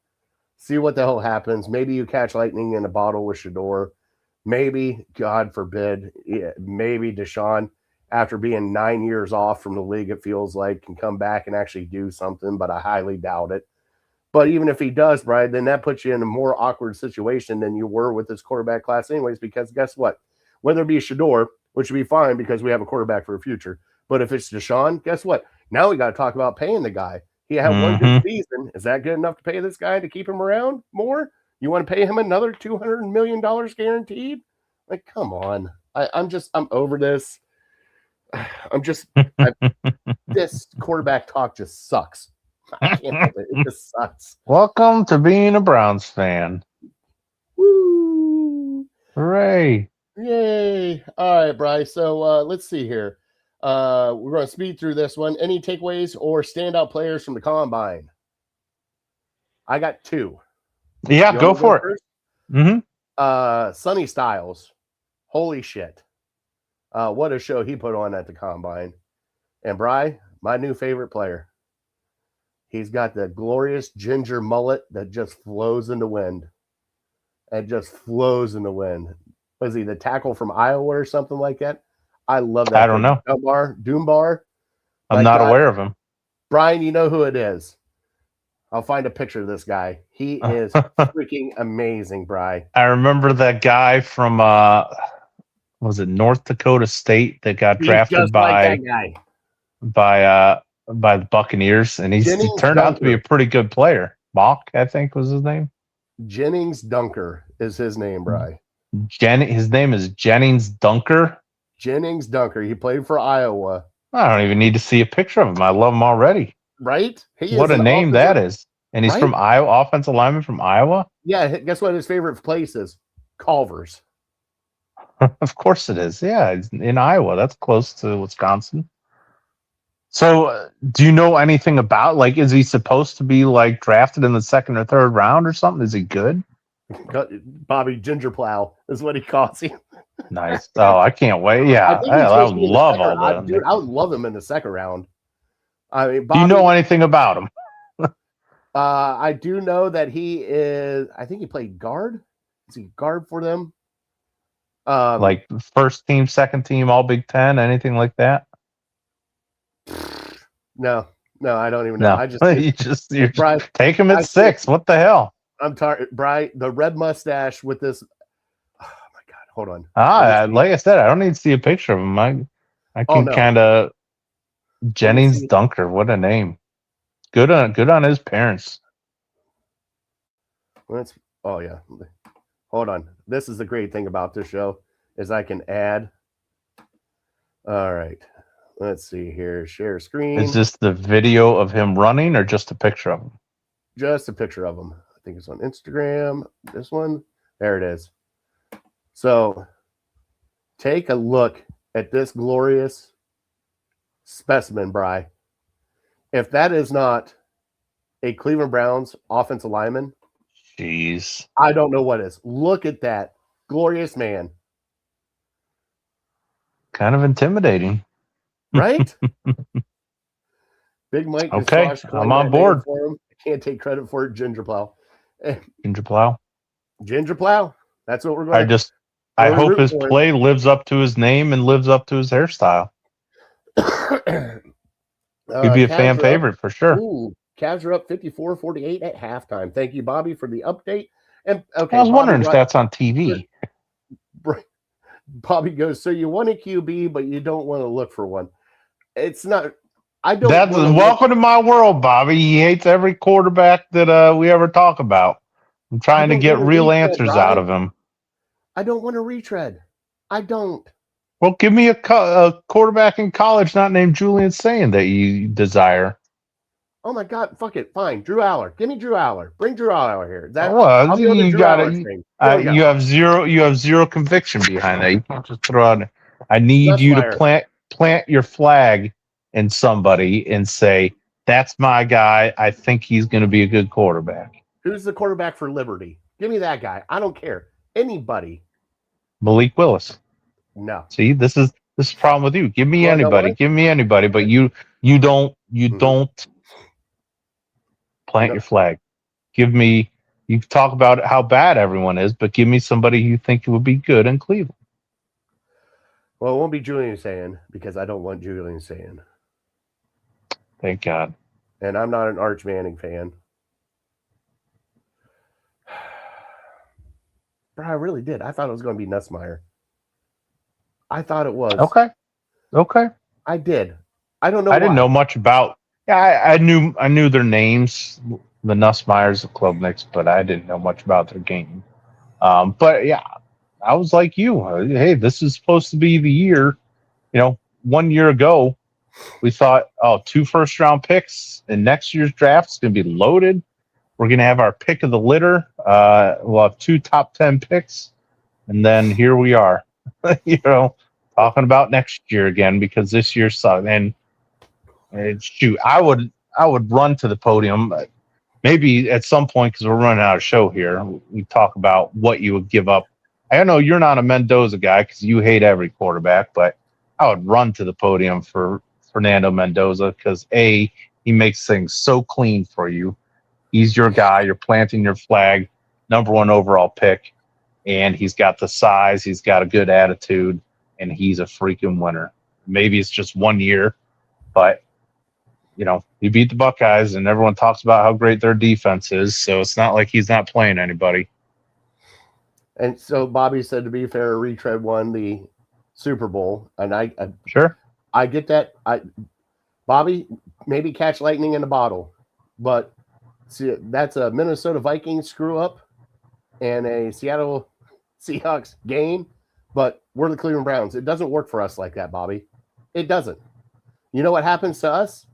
See what the hell happens. Maybe you catch lightning in a bottle with Shador. Maybe, God forbid, maybe Deshaun, after being 9 years off from the league, it feels like, can come back and actually do something, but I highly doubt it. But even if he does, Brian, then that puts you in a more awkward situation than you were with this quarterback class anyways, because guess what? Whether it be Shador, which would be fine because we have a quarterback for the future, but if it's Deshaun, guess what? Now we got to talk about paying the guy. He had one good season. Is that good enough to pay this guy to keep him around more? You want to pay him another $200 million guaranteed? Like, come on. I'm over this. This quarterback talk just sucks. I can't help it. It just sucks. Welcome to being a Browns fan. Woo! Hooray. Yay. All right, Bryce. So let's see here. We're going to speed through this one. Any takeaways or standout players from the combine? I got two. Yeah, go for it. Mm-hmm. Sonny Styles. Holy shit. What a show he put on at the combine. And Bry, my new favorite player. He's got the glorious ginger mullet that just flows in the wind. It just flows in the wind. Was he the tackle from Iowa or something like that? I love that. I don't know. Doombar. I'm not aware of him. Brian, you know who it is. I'll find a picture of this guy. He is freaking amazing, Bry. I remember that guy from was it North Dakota State that got drafted by the Buccaneers, and he turned out to be a pretty good player. Mock, I think, was his name. Jennings Dunker is his name, Bry. His name is Jennings Dunker. Jennings Dunker. He played for Iowa. I don't even need to see a picture of him. I love him already. Right? What a name that is. And he's from Iowa, offensive lineman from Iowa. Yeah, guess what his favorite place is? Culver's. Of course it is. Yeah, it's in Iowa. That's close to Wisconsin. So, do you know anything about, like, is he supposed to be, like, drafted in the second or third round or something? Is he good? Bobby Gingerplow is what he calls him. Nice. Oh, I can't wait. Yeah, I would love all that. Dude, I would love him in the second round. I mean, Bobby, do you know anything about him? I do know that he is. I think he played guard. Is he guard for them? Like first team, second team, all Big Ten, anything like that? No, I don't even know. No. you just take him at 6. What the hell? I'm tired, Brian. The red mustache with this. Oh my God! Hold on. Like I said, I don't need to see a picture of him. I can kind of Jennings Dunker. What a name! Good on his parents. Oh yeah. Hold on. This is the great thing about this show is I can add. All right. Let's see here. Share screen. Is this the video of him running or just a picture of him? Just a picture of him. I think it's on Instagram. This one. There it is. So take a look at this glorious specimen, Bry. If that is not a Cleveland Browns offensive lineman, jeez, I don't know what is. Look at that glorious man. Kind of intimidating, right? Big Mike. Okay, I'm on board. For him. I can't take credit for it. Gingerplow. Gingerplow. That's what we're going to do. I hope his play lives up to his name and lives up to his hairstyle. He'd be a fan favorite for sure. Ooh, Cavs are up 54-48 at halftime. Thank you, Bobby, for the update. And okay, I was wondering if that's on TV. Bobby goes, so you want a QB, but you don't want to look for one. It's not. I don't. That's welcome to my world, Bobby. He hates every quarterback that we ever talk about. I'm trying to get real answers out of him. I don't want to retread. I don't. Well, give me a quarterback in college not named Julian Sayin that you desire. Oh my God! Fuck it. Fine, Drew Aller. Give me Drew Aller. Bring Drew Aller here. You got it. You have zero conviction behind that. You can't just throw out. I need you to plant your flag in somebody and say, "That's my guy. I think he's going to be a good quarterback." Who's the quarterback for Liberty? Give me that guy. I don't care. Anybody. Malik Willis. No. See, this is the problem with you. Give me anybody. Give me anybody. But you don't plant your flag. Give me You talk about how bad everyone is, but give me somebody you think would be good in Cleveland. Well, it won't be Julian Sand because I don't want Julian Sand. Thank God. And I'm not an Arch Manning fan. Bro, I really did. I thought it was going to be Nussmeier. I thought it was. Okay. I did. I don't know. I didn't know much about. Yeah, I knew their names, the Nussmeyers, the Klubniks, but I didn't know much about their game. But yeah, I was like you. Hey, this is supposed to be the year. 1 year ago, we thought, 2 first-round picks in next year's draft is going to be loaded. We're going to have our pick of the litter. We'll have 2 top 10 picks, and then here we are. Talking about next year again because this year sucked. And shoot, I would run to the podium. Maybe at some point, because we're running out of show here, we talk about what you would give up. I know you're not a Mendoza guy because you hate every quarterback, but I would run to the podium for Fernando Mendoza because A, he makes things so clean for you. He's your guy. You're planting your flag, number 1 overall pick, and he's got the size. He's got a good attitude, and he's a freaking winner. Maybe it's just 1 year, but he beat the Buckeyes, and everyone talks about how great their defense is. So it's not like he's not playing anybody. And so Bobby said, to be fair, Retread won the Super Bowl, and I sure I get that. Bobby maybe catch lightning in a bottle, but see, that's a Minnesota Vikings screw up and a Seattle Seahawks game. But we're the Cleveland Browns. It doesn't work for us like that, Bobby. It doesn't. You know what happens to us?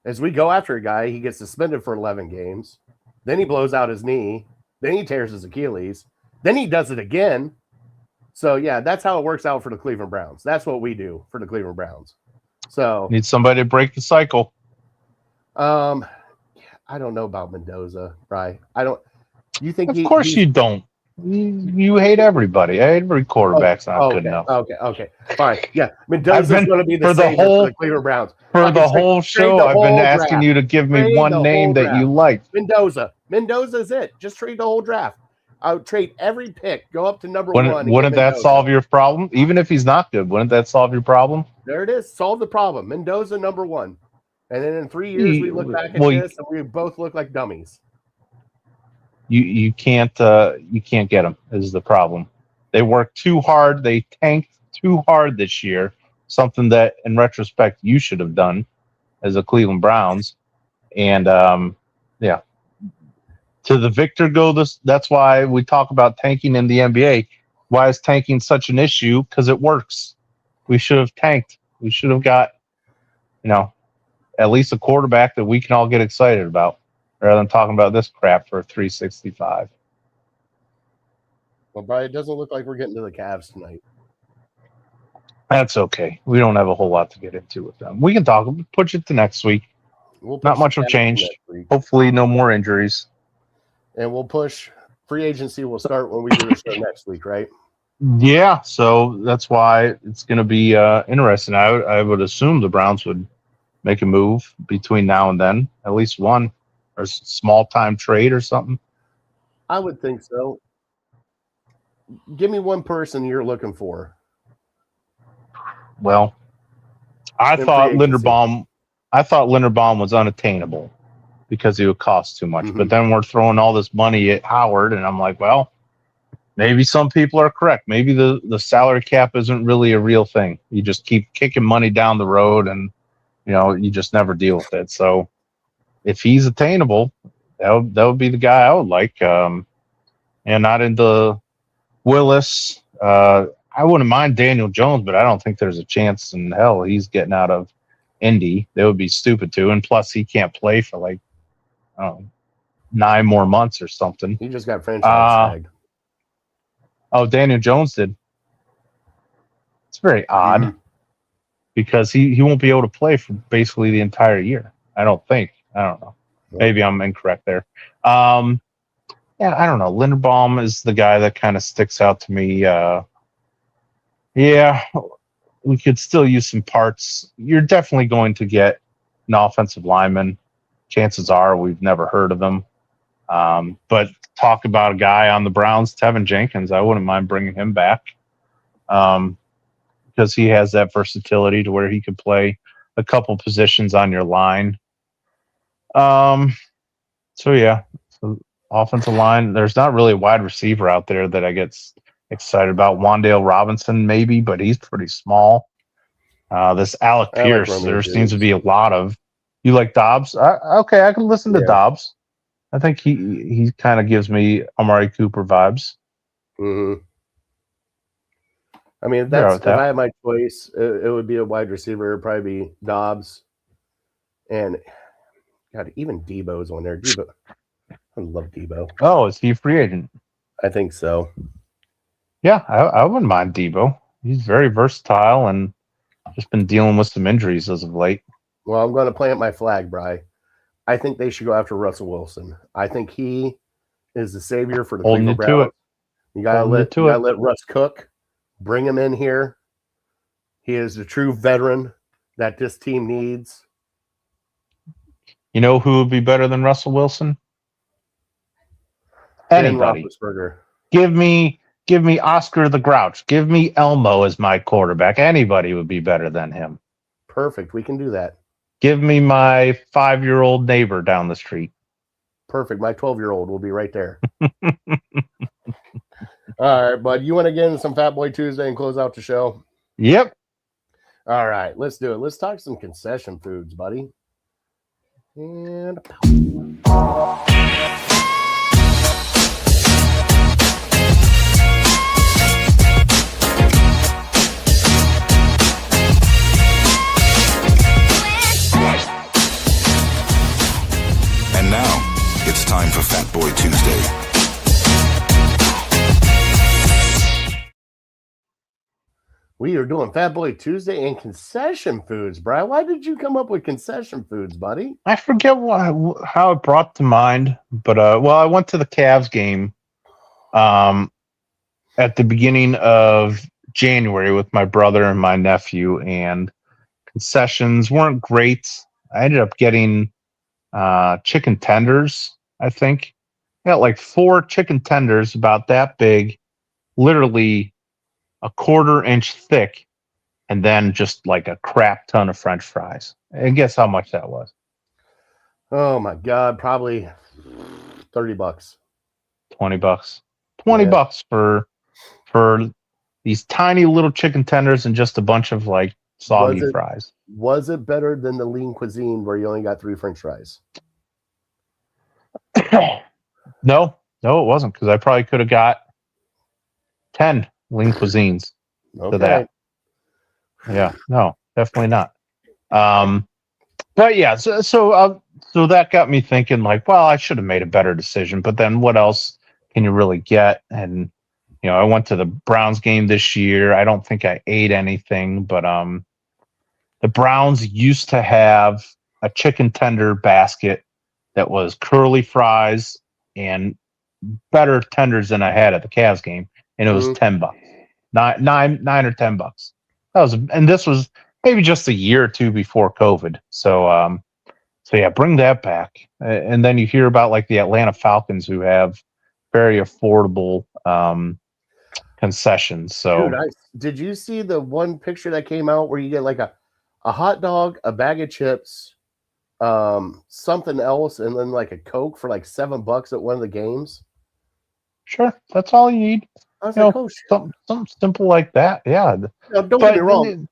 As we go after a guy, he gets suspended for 11 games. Then he blows out his knee. Then he tears his Achilles. Then he does it again. So, yeah, that's how it works out for the Cleveland Browns. That's what we do for the Cleveland Browns. So need somebody to break the cycle. I don't know about Mendoza, right? I don't. You think? Of course you don't. You hate everybody. Every quarterback's not good enough. Okay, fine. Yeah, Mendoza's going to be the for savior for the Cleveland Browns. For the whole show, I've been asking you to give me one name that you like. Mendoza's it. Just trade the whole draft. I would trade every pick. Go up to number 1. Wouldn't that solve your problem? Even if he's not good, wouldn't that solve your problem? There it is. Solve the problem. Mendoza number 1. And then in 3 years, we look back at this and we both look like dummies. You can't get them is the problem. They worked too hard. They tanked too hard this year. Something that, in retrospect, you should have done as a Cleveland Browns. And yeah, to the victor go. That's why we talk about tanking in the NBA. Why is tanking such an issue? Because it works. We should have tanked. We should have got, at least a quarterback that we can all get excited about, rather than talking about this crap for 365. Well, Brian, it doesn't look like we're getting to the Cavs tonight. That's okay. We don't have a whole lot to get into with them. We can talk. Push it to next week. Not much will change. Hopefully, no more injuries. And we'll push. Free agency will start when we do the show next week, right? Yeah. So that's why it's going to be interesting. I would assume the Browns would make a move between now and then, at least one, or small time trade or something. I would think so. Give me one person you're looking for. Well, I thought Linderbaum was unattainable because he would cost too much. Mm-hmm. But then we're throwing all this money at Howard, and I'm like, well, maybe some people are correct. Maybe the salary cap isn't really a real thing. You just keep kicking money down the road, and you just never deal with it. So if he's attainable, that would be the guy I would like. And not into Willis. I wouldn't mind Daniel Jones, but I don't think there's a chance in hell he's getting out of Indy. They would be stupid to. And plus, he can't play for like 9 more months or something. He just got franchise tagged. Oh, Daniel Jones did. It's very odd because he won't be able to play for basically the entire year. I don't think. I don't know. Maybe I'm incorrect there. Yeah, I don't know. Linderbaum is the guy that kind of sticks out to me. Yeah, we could still use some parts. You're definitely going to get an offensive lineman. Chances are we've never heard of him. But talk about a guy on the Browns, Tevin Jenkins. I wouldn't mind bringing him back because he has that versatility to where he could play a couple positions on your line. So offensive line. There's not really a wide receiver out there that I get excited about. Wandale Robinson, maybe, but he's pretty small. This Alec Pierce, there seems to be a lot of. You like Dobbs? Okay, I can listen to Dobbs. I think he kind of gives me Amari Cooper vibes. Mm-hmm. I mean, if I had my choice, it would be a wide receiver. It would probably be Dobbs. And, God, even Debo's on there. Debo. I love Debo. Oh, is he a free agent? I think so. Yeah, I wouldn't mind Debo. He's very versatile and just been dealing with some injuries as of late. Well, I'm going to plant my flag, Bri. I think they should go after Russell Wilson. I think he is the savior for the Cleveland Browns. You gotta let Russ cook. Bring him in here. He is the true veteran that this team needs. You know who would be better than Russell Wilson? Anybody. Give me Oscar the Grouch. Give me Elmo as my quarterback. Anybody would be better than him. Perfect. We can do that. Give me my 5-year-old neighbor down the street. Perfect. My 12-year-old will be right there. All right, bud. You want to get into some Fat Boy Tuesday and close out the show? Yep. All right, let's do it. Let's talk some concession foods, buddy. And now, it's time for Fat Boy Tuesday. We are doing Fat Boy Tuesday and concession foods, Brian. Why did you come up with concession foods, buddy? I forget how it brought to mind, but I went to the Cavs game at the beginning of January with my brother and my nephew, and concessions weren't great. I ended up getting chicken tenders, I think. I got like 4 chicken tenders about that big, literally a 1/4 inch thick, and then just like a crap ton of French fries. And guess how much that was? Oh my God, probably $30. $20. $20 for these tiny little chicken tenders and just a bunch of like soggy fries. Was it better than the lean cuisine where you only got 3 French fries? No, it wasn't, because I probably could have got 10 lean cuisines to that. Yeah, no, definitely not. But yeah, so that got me thinking, like, well, I should have made a better decision. But then, what else can you really get? And I went to the Browns game this year. I don't think I ate anything, but the Browns used to have a chicken tender basket that was curly fries and better tenders than I had at the Cavs game, and it was $10, $9 or $10. And this was maybe just a year or two before COVID. So yeah, bring that back. And then you hear about like the Atlanta Falcons, who have very affordable concessions. So, dude, did you see the one picture that came out where you get like a hot dog, a bag of chips, something else, and then like a Coke for like $7 at one of the games? Sure, that's all you need. I was like, oh, something simple like that. Yeah. Now, don't get me wrong.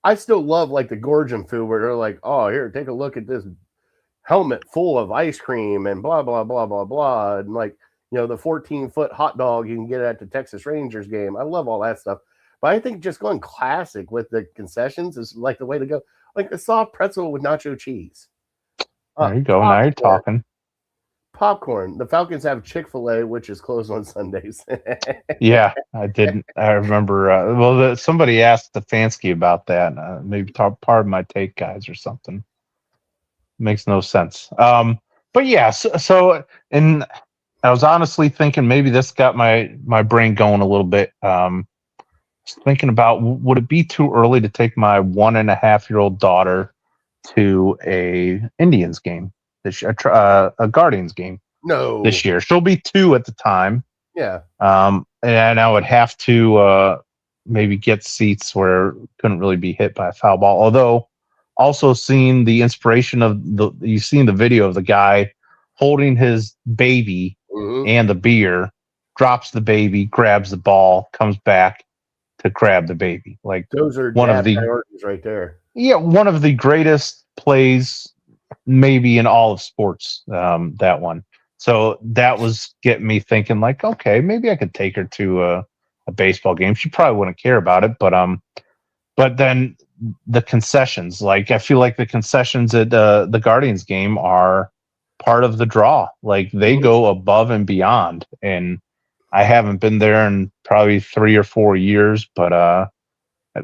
I still love like the gorging food where they're like, oh, here, take a look at this helmet full of ice cream and blah, blah, blah, blah, blah. And like, the 14-foot hot dog you can get at the Texas Rangers game. I love all that stuff. But I think just going classic with the concessions is like the way to go. Like a soft pretzel with nacho cheese. There you go. Now you're talking. Popcorn. The Falcons have Chick-fil-A, which is closed on Sundays. Yeah, I didn't. I remember. Somebody asked Stefanski about that. Maybe pardon my take, guys, or something. Makes no sense. But yeah. So, and I was honestly thinking maybe this got my brain going a little bit. Thinking about, would it be too early to take my 1.5-year-old daughter to a Indians game? A Guardians game. No. this year. She'll be 2 at the time. Yeah. And I would have to maybe get seats where it couldn't really be hit by a foul ball. Although, also seeing the inspiration of you've seen the video of the guy holding his baby and the beer, drops the baby, grabs the ball, comes back to grab the baby. Like, those are one of the priorities right there. Yeah, one of the greatest plays maybe in all of sports. That one. So that was getting me thinking, like, okay, maybe I could take her to a baseball game. She probably wouldn't care about it, but then the concessions, like, I feel like the concessions at the Guardians game are part of the draw. Like, they go above and beyond, and I haven't been there in probably 3 or 4 years, but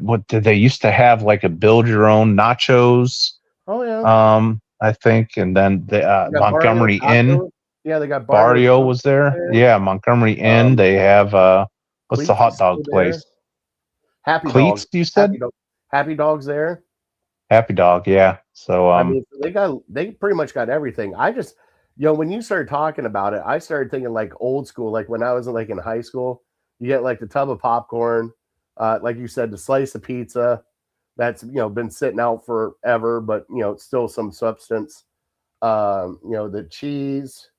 what did they used to have, like a build your own nachos? Oh yeah. I think, and then the Montgomery Inn. Yeah, they got Barrio was there. Yeah, Montgomery Inn. They have what's Cleats the hot is dog still there. place? Happy Cleats, Dogs. you said? Happy Dogs there. Happy Dog, yeah. So I mean, they pretty much got everything. I just, when you started talking about it, I started thinking like old school, like when I was like in high school. You get like the tub of popcorn, like you said, the slice of pizza that's been sitting out forever, but it's still some substance. The cheese,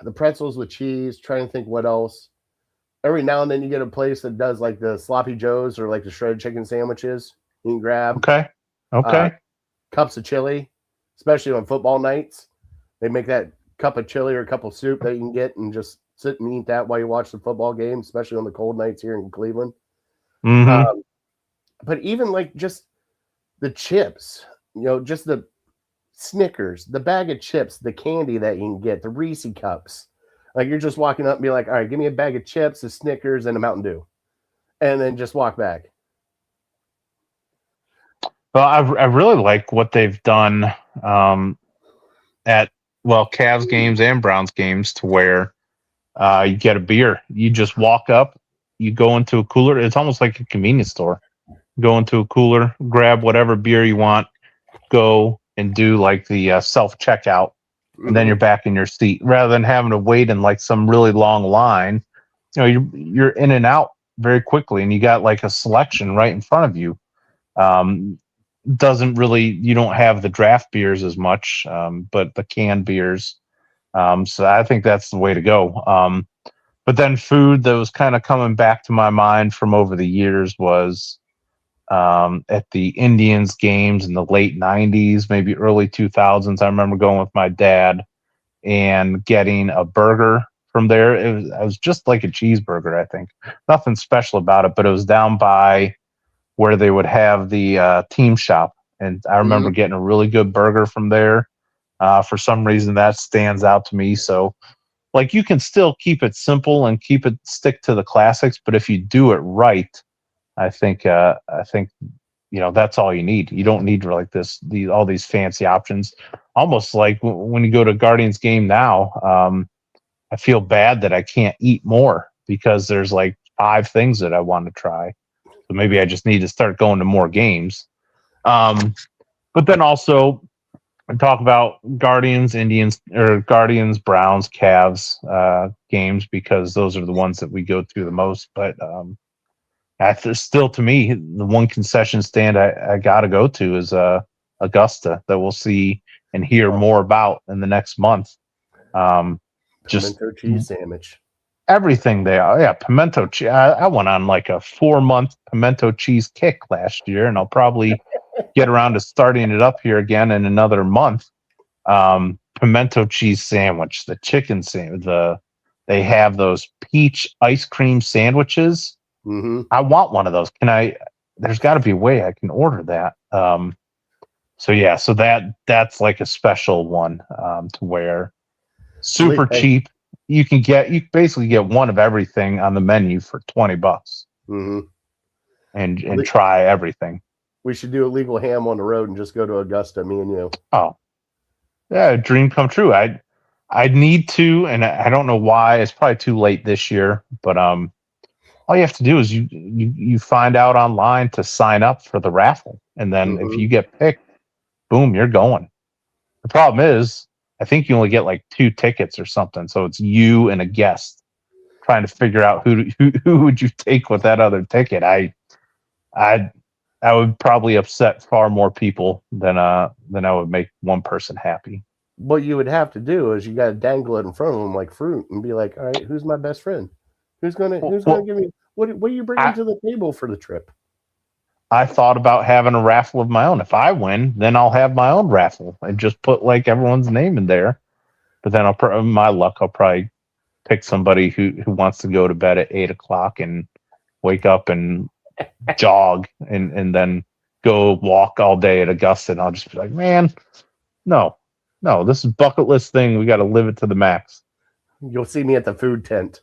the pretzels with cheese. Trying to think what else. Every now and then you get a place that does like the sloppy joes or like the shredded chicken sandwiches you can grab. Okay. Cups of chili, especially on football nights. They make that cup of chili or a cup of soup that you can get and just sit and eat that while you watch the football game, especially on the cold nights here in Cleveland. But even like just the chips, just the Snickers, the bag of chips, the candy that you can get, the Reese cups. Like, you're just walking up and be like, all right, give me a bag of chips, a Snickers, and a Mountain Dew. And then just walk back. Well, I really like what they've done at Cavs games and Browns games, to where you get a beer. You just walk up, you go into a cooler. It's almost like a convenience store. Go into a cooler, grab whatever beer you want, go and do like the self-checkout, and then you're back in your seat, rather than having to wait in like some really long line. You're in and out very quickly, and you got like a selection right in front of you. You don't have the draft beers as much, but the canned beers. So I think that's the way to go. But then food that was kind of coming back to my mind from over the years was at the Indians games in the late 90s, maybe early 2000s. I remember going with my dad and getting a burger from there. It was just like a cheeseburger, I think. Nothing special about it, but it was down by where they would have the team shop. And I remember getting a really good burger from there. For some reason, that stands out to me. So, like, you can still keep it simple and stick to the classics, but if you do it right, I think that's all you need. You don't need like all these fancy options. Almost like when you go to Guardians game now, I feel bad that I can't eat more because there's like 5 things that I want to try. So maybe I just need to start going to more games. But then also talk about Guardians, Indians, or Guardians, Browns, Cavs games, because those are the ones that we go to the most. But still, to me, the one concession stand I got to go to is Augusta, that we'll see and hear more about in the next month. Just pimento cheese sandwich. Everything there. Yeah, pimento cheese. I went on like a 4-month pimento cheese kick last year, and I'll probably get around to starting it up here again in another month. Pimento cheese sandwich, the chicken sandwich, they have those peach ice cream sandwiches. I want one of those. There's got to be a way I can order that. So that's like a special one, to where super cheap. You basically get one of everything on the menu for $20, and try everything. We should do illegal ham on the road and just go to Augusta, me and you. Oh, yeah, dream come true. I'd need to, and I don't know why. It's probably too late this year, but all you have to do is you find out online to sign up for the raffle, and then if you get picked, boom, you're going. The problem is I think you only get like 2 tickets or something. So it's you and a guest trying to figure out who would you take with that other ticket. I would probably upset far more people than I would make one person happy. What you would have to do is you got to dangle it in front of them like fruit and be like, all right, who's my best friend? Who's gonna give me what are you bringing to the table for the trip? I thought about having a raffle of my own. If I win, then I'll have my own raffle and just put like everyone's name in there. But then my luck, I'll probably pick somebody who wants to go to bed at 8:00 and wake up and jog and then go walk all day at Augusta. And I'll just be like, man, no, this is bucket list thing. We got to live it to the max. You'll see me at the food tent.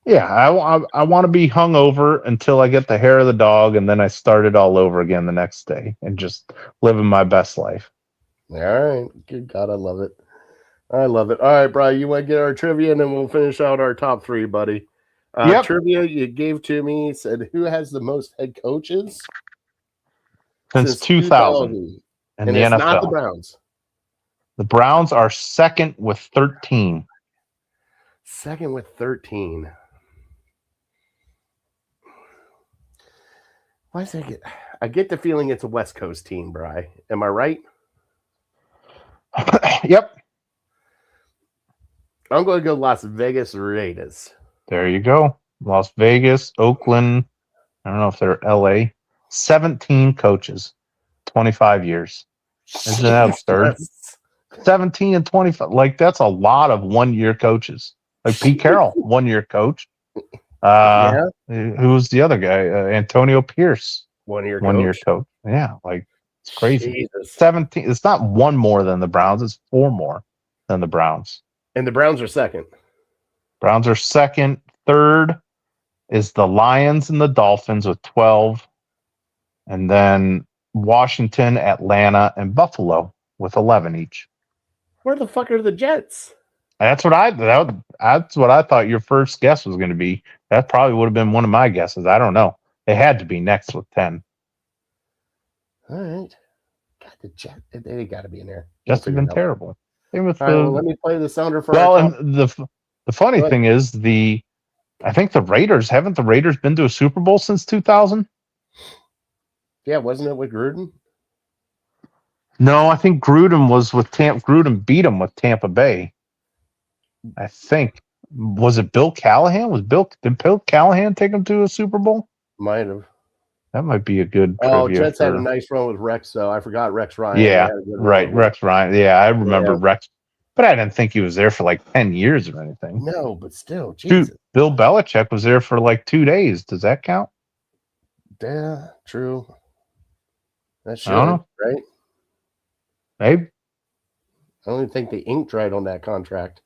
Yeah, I want to be hungover until I get the hair of the dog, and then I start it all over again the next day and just living my best life. All right. Good God, I love it. I love it. All right, Brian, you want to get our trivia, and then we'll finish out our top 3, buddy. Yep. Trivia you gave to me said, who has the most head coaches? Since 2000 in the it's NFL. Not the Browns. The Browns are second with 13. Second with 13. Why is that? I get the feeling it's a West Coast team, Bri. Am I right? Yep. I'm going to go Las Vegas Raiders. There you go. Las Vegas, Oakland. I don't know if they're LA. 17 coaches, 25 years. Isn't that absurd? 17 and 25. Like, that's a lot of one-year coaches. Like Pete Carroll, one-year coach. Who was the other guy? Antonio Pierce, one-year coach. Yeah, like it's crazy. Jesus. 17. It's not one more than the Browns. It's 4 more than the Browns. And the Browns are second. Browns are second. Third is the Lions and the Dolphins with 12, and then Washington, Atlanta, and Buffalo with 11 each. Where the fuck are the Jets? That's what I thought your first guess was going to be. That probably would have been one of my guesses. I don't know. They had to be next with 10. All right. God, the Jets, they got to be in there. Jets have been terrible. Same with let me play the sounder for and the funny thing is I think the Raiders, haven't the Raiders been to a Super Bowl since 2000? Yeah, wasn't it with Gruden? No, I think Gruden was with Tampa. Gruden beat him with Tampa Bay. I think. Was it Bill Callahan? Did Bill Callahan take him to a Super Bowl? Might have. That might be a good trivia. Jets had a nice run with Rex, though. I forgot Rex Ryan. Yeah, right. Rex Ryan. Yeah, I remember Rex. But I didn't think he was there for like 10 years or anything. No, but still, Jesus. Dude, Bill Belichick was there for like 2 days. Does that count? Yeah, true. That should, I don't know. right? Maybe. I don't even think the ink dried on that contract.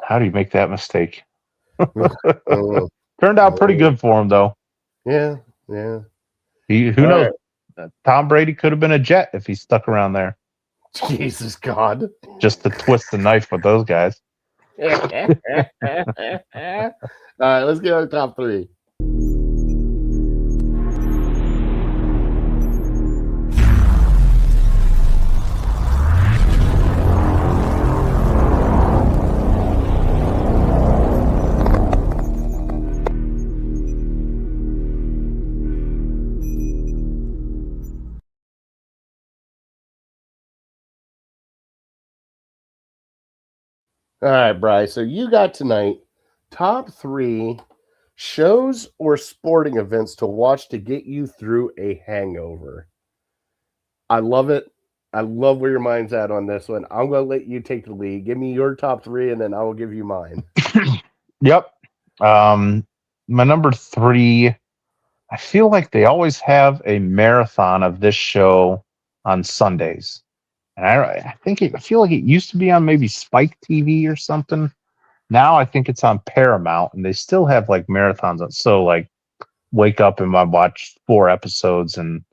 How do you make that mistake? Turned out pretty good for him, though. Yeah. Who knows? Right. Tom Brady could have been a Jet if he stuck around there. Jesus God. Just to twist the knife with those guys. All right, let's get our top 3. All right, Bryce. So you got tonight top 3 shows or sporting events to watch to get you through a hangover. I love it. I love where your mind's at on this one. I'm going to let you take the lead. Give me your top 3, and then I will give you mine. Yep. My number 3, I feel like they always have a marathon of this show on Sundays. And I feel like it used to be on maybe Spike TV or something. Now I think it's on Paramount, and they still have like marathons on. So like, wake up and I watch 4 episodes and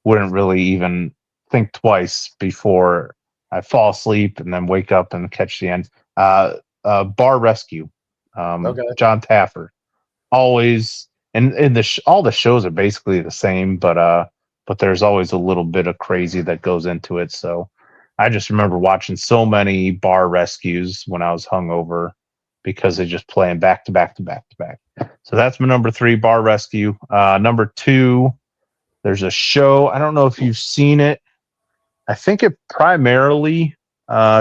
wouldn't really even think twice before I fall asleep, and then wake up and catch the end. Bar Rescue, John Taffer, always, and all the shows are basically the same, but there's always a little bit of crazy that goes into it. So I just remember watching so many bar rescues when I was hungover because they just playing back to back to back to back. So that's my number 3, bar rescue. Number 2, there's a show. I don't know if you've seen it. I think it primarily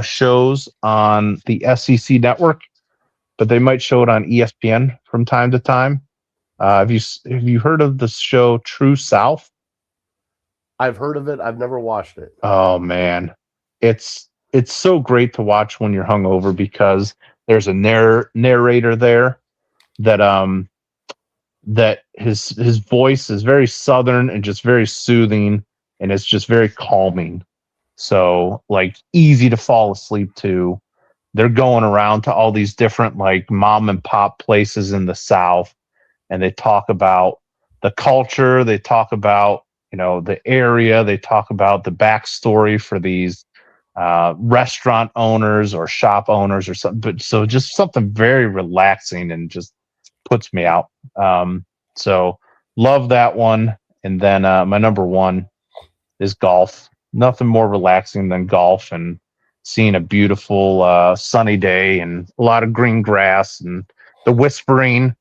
shows on the SEC network, but they might show it on ESPN from time to time. Have you heard of the show True South? I've heard of it. I've never watched it. Oh man, it's so great to watch when you're hungover because there's a narrator there that his voice is very southern and just very soothing, and it's just very calming. So like easy to fall asleep to. They're going around to all these different like mom and pop places in the South, and they talk about the culture. They talk about, the area. They talk about the backstory for these restaurant owners or shop owners or something. But so just something very relaxing and just puts me out. So love that one. And then my number 1 is golf. Nothing more relaxing than golf and seeing a beautiful sunny day and a lot of green grass and the whispering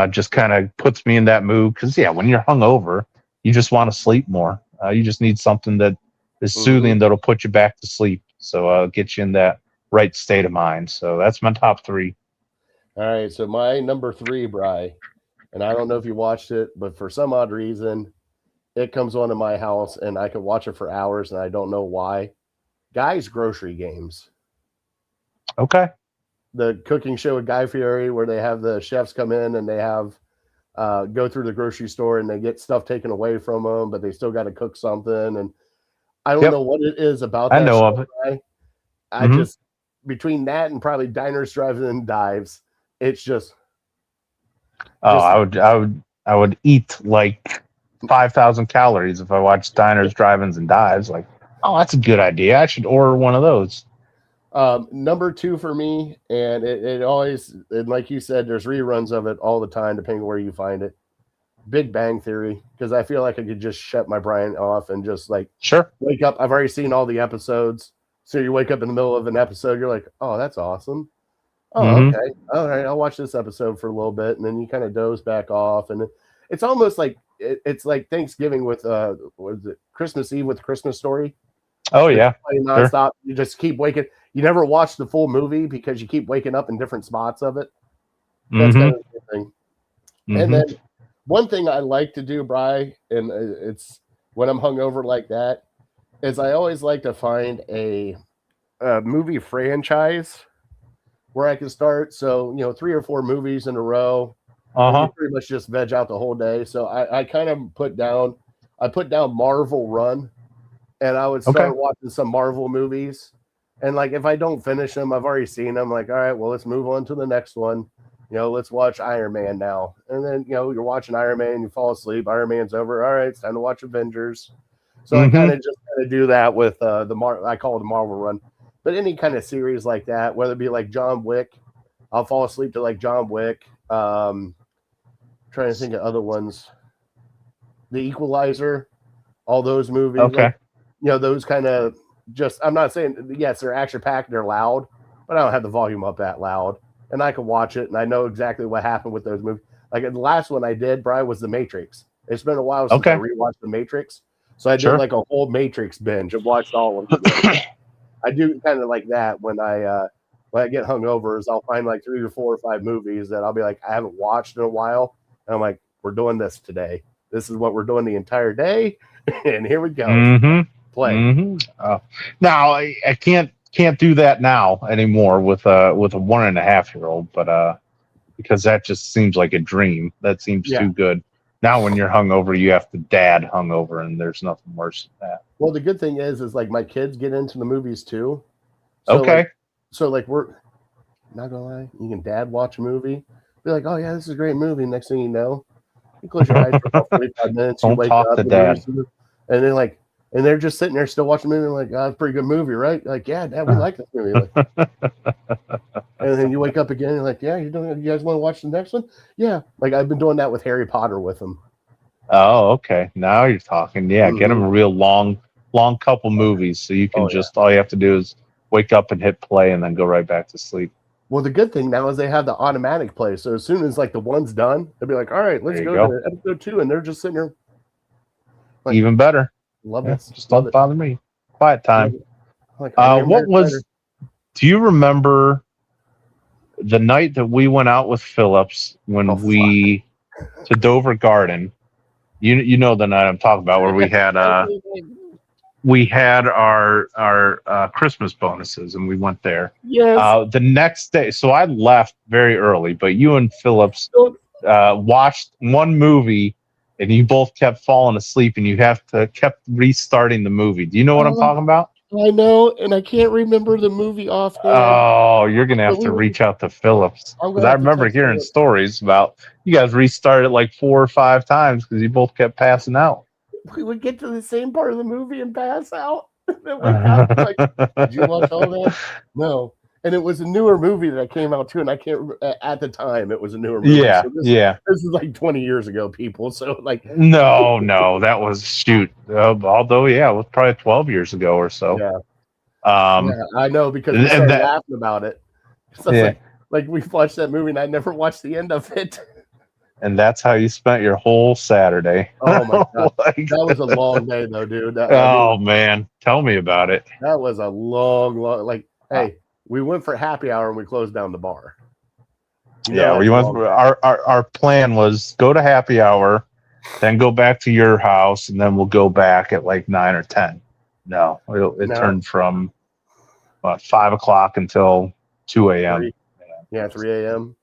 just kind of puts me in that mood. Because when you're hungover, you just want to sleep more. You just need something that is soothing that'll put you back to sleep. So get you in that right state of mind. So that's my top 3. All right. So my number 3, Bri, and I don't know if you watched it, but for some odd reason, it comes on in my house and I can watch it for hours and I don't know why. Guy's Grocery Games. Okay. The cooking show with Guy Fieri where they have the chefs come in and they have go through the grocery store and they get stuff taken away from them, but they still got to cook something. And I don't know what it is about that. I know show, of it. Guy. I just, between that and probably Diners, Drive-In, and Dives, it's just. I would eat like 5,000 calories if I watched Diners, Drive-Ins, and Dives. Like, oh, that's a good idea. I should order one of those. Number 2 for me, and it always, and like you said, there's reruns of it all the time, depending where you find it. Big Bang Theory, because I feel like I could just shut my brain off and just like wake up. I've already seen all the episodes, so you wake up in the middle of an episode, you're like, oh, that's awesome. Oh, okay, all right, I'll watch this episode for a little bit, and then you kind of doze back off, and it's almost like it's like Thanksgiving with what is it, Christmas Eve with Christmas Story. Oh yeah, nonstop. Sure. You just keep waking. You never watch the full movie because you keep waking up in different spots of it. That's kind of the thing. And then one thing I like to do, Bri, and it's when I'm hungover like that, is I always like to find a movie franchise where I can start. So 3 or 4 movies in a row. You pretty much just veg out the whole day. So I kind of put down Marvel Run. And I would start watching some Marvel movies. And like, if I don't finish them, I've already seen them. Like, all right, well, let's move on to the next one. Let's watch Iron Man now. And then, you're watching Iron Man, you fall asleep. Iron Man's over. All right, it's time to watch Avengers. So I kind of do that with I call it the Marvel Run. But any kind of series like that, whether it be like John Wick, I'll fall asleep to like John Wick. Trying to think of other ones. The Equalizer, all those movies. Okay. Like, those kind of just, I'm not saying, yes, they're action-packed, they're loud, but I don't have the volume up that loud. And I can watch it, and I know exactly what happened with those movies. Like, the last one I did, Brian, was The Matrix. It's been a while since I rewatched The Matrix. So I did like a whole Matrix binge. I've watched all of them. I do kind of like that when I get hungover, is I'll find like 3 or 4 or 5 movies that I'll be like, I haven't watched in a while. And I'm like, we're doing this today. This is what we're doing the entire day. And here we go. Play. Now I can't do that now anymore with a 1.5-year-old, but because that just seems like a dream. That seems too good. Now when you're hungover, you have to dad hungover, and there's nothing worse than that. Well, the good thing is like my kids get into the movies too. So like we're not gonna lie, you can dad watch a movie, be like, oh yeah, this is a great movie. Next thing you know, you close your eyes for about 45 minutes. You wake up, and then like. And they're just sitting there still watching the movie. Like, oh, it's a pretty good movie, right? Like, yeah, Dad, we like this movie. Like, and then you wake up again and you're like, yeah, you guys want to watch the next one? Yeah. Like, I've been doing that with Harry Potter with them. Oh, okay. Now you're talking. Yeah, get them a real long long couple movies, so you can all you have to do is wake up and hit play and then go right back to sleep. Well, the good thing now is they have the automatic play. So as soon as like the one's done, they'll be like, all right, let's go to episode 2. And they're just sitting there. Like, even better. Love it. Just don't bother me. Quiet time. Like, do you remember the night that we went out with Phillips when to Dover Garden? You know the night I'm talking about, where we had our Christmas bonuses and we went there. Yes. The next day, so I left very early, but you and Phillips watched one movie and you both kept falling asleep and you kept restarting the movie. Do you know what I'm talking about? I know, and I can't remember the movie offhand. Oh, you're going to have to reach out to Phillips. Because I remember hearing stories about you guys restarted like 4 or 5 times because you both kept passing out. We would get to the same part of the movie and pass out. Like, did you watch all that? No. And it was a newer movie that came out too, and I can't remember, at the time it was a newer movie. Yeah, so this is like 20 years ago, people. So like, no, that was although it was probably 12 years ago or so. Yeah, I know because we started laughing about it. So like we watched that movie, and I never watched the end of it. And that's how you spent your whole Saturday. Oh my god, that was a long day though, dude. Man, tell me about it. That was a long. Like, hey. We went for happy hour and we closed down the bar. Our plan was go to happy hour, then go back to your house, and then we'll go back at like 9 or 10. No, it turned from 5 o'clock until 2 a.m. 3 a.m.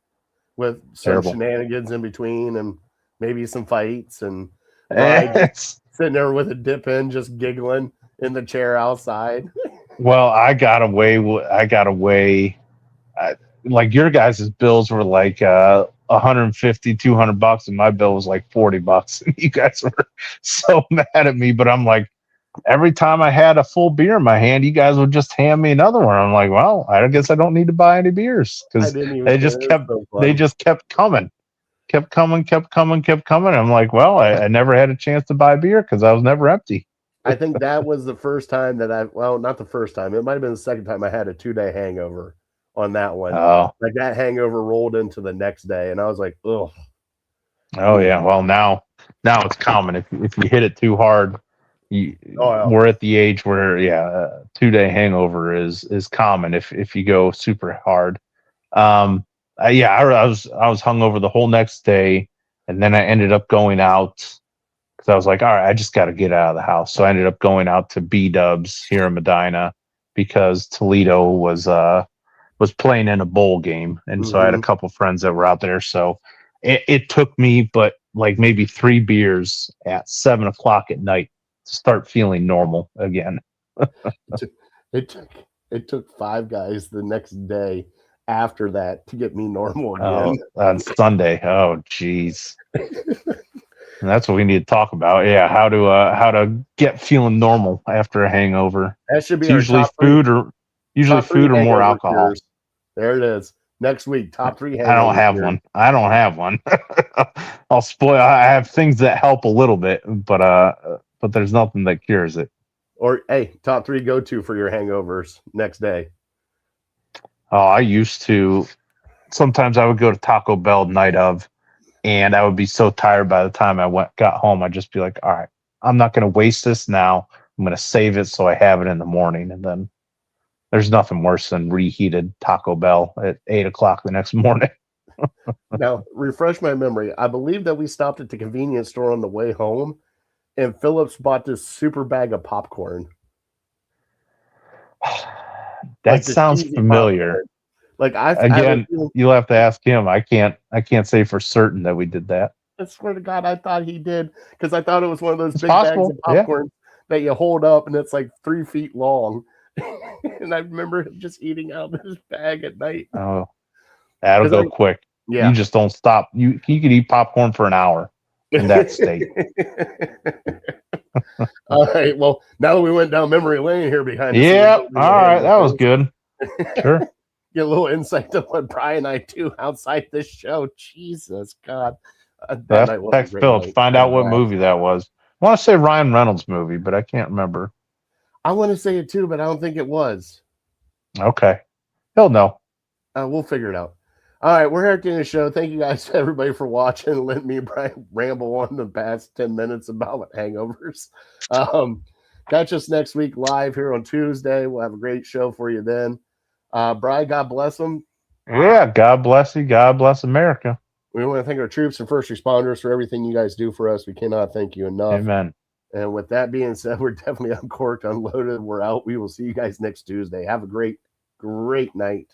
with some shenanigans in between and maybe some fights and sitting there with a dip in, just giggling in the chair outside. Well, I got away. Like your guys' bills were like $150, $200, and my bill was like $40. And you guys were so mad at me, but I'm like, every time I had a full beer in my hand, you guys would just hand me another one. I'm like, well, I guess I don't need to buy any beers because they just kept coming. Kept coming. I'm like, well, I never had a chance to buy beer because I was never empty. I think that was the first time that not the first time. It might have been the second time I had a 2-day hangover on that one. Oh. Like that hangover rolled into the next day, and I was like, ugh. Oh, yeah. Well, now it's common. If you hit it too hard, we're at the age where, a 2-day hangover is common if you go super hard. I was hungover the whole next day, and then I ended up going out. I was like, all right, I just got to get out of the house. So I ended up going out to B-Dubs here in Medina because Toledo was playing in a bowl game. And so I had a couple friends that were out there. So it took me, but like maybe 3 beers at 7 o'clock at night to start feeling normal again. It took 5 guys the next day after that to get me normal again. On Sunday. Oh, geez. And that's what we need to talk about. Yeah, how to get feeling normal after a hangover. That should be usually food or more alcohol. Cures. There it is. Next week, top 3 hangover. I don't have one. I'll spoil. I have things that help a little bit, but there's nothing that cures it. Or hey, top 3 go-to for your hangovers next day. Oh, I used to. Sometimes I would go to Taco Bell night of. And I would be so tired by the time I got home. I'd just be like, all right, I'm not going to waste this now. I'm going to save it so I have it in the morning. And then there's nothing worse than reheated Taco Bell at 8 o'clock the next morning. Now, refresh my memory. I believe that we stopped at the convenience store on the way home, and Phillips bought this super bag of popcorn. That sounds familiar. Popcorn. Like you'll have to ask him. I can't say for certain that we did that. I swear to God, I thought he did because I thought it was one of those big bags of popcorn that you hold up and it's like 3 feet long. And I remember him just eating out of his bag at night. Oh, that'll go quick. Yeah, you just don't stop. You could eat popcorn for an hour in that state. All right. Well, now that we went down memory lane here behind. Yeah. All right, that was good. Sure. Get a little insight to what Brian and I do outside this show. Jesus God. Text Phillips. Find out what movie that was. I want to say Ryan Reynolds movie, but I can't remember. I want to say it too, but I don't think it was. Okay. He'll know. We'll figure it out. All right, we're here at the end of the show. Thank you guys, everybody, for watching and letting me ramble on the past 10 minutes about hangovers. Catch us next week live here on Tuesday. We'll have a great show for you then. Brian, God bless them. Yeah, God bless you. God bless America. We want to thank our troops and first responders for everything you guys do for us. We cannot thank you enough. Amen. And with that being said, we're definitely uncorked, unloaded. We're out. We will see you guys next Tuesday. Have a great night.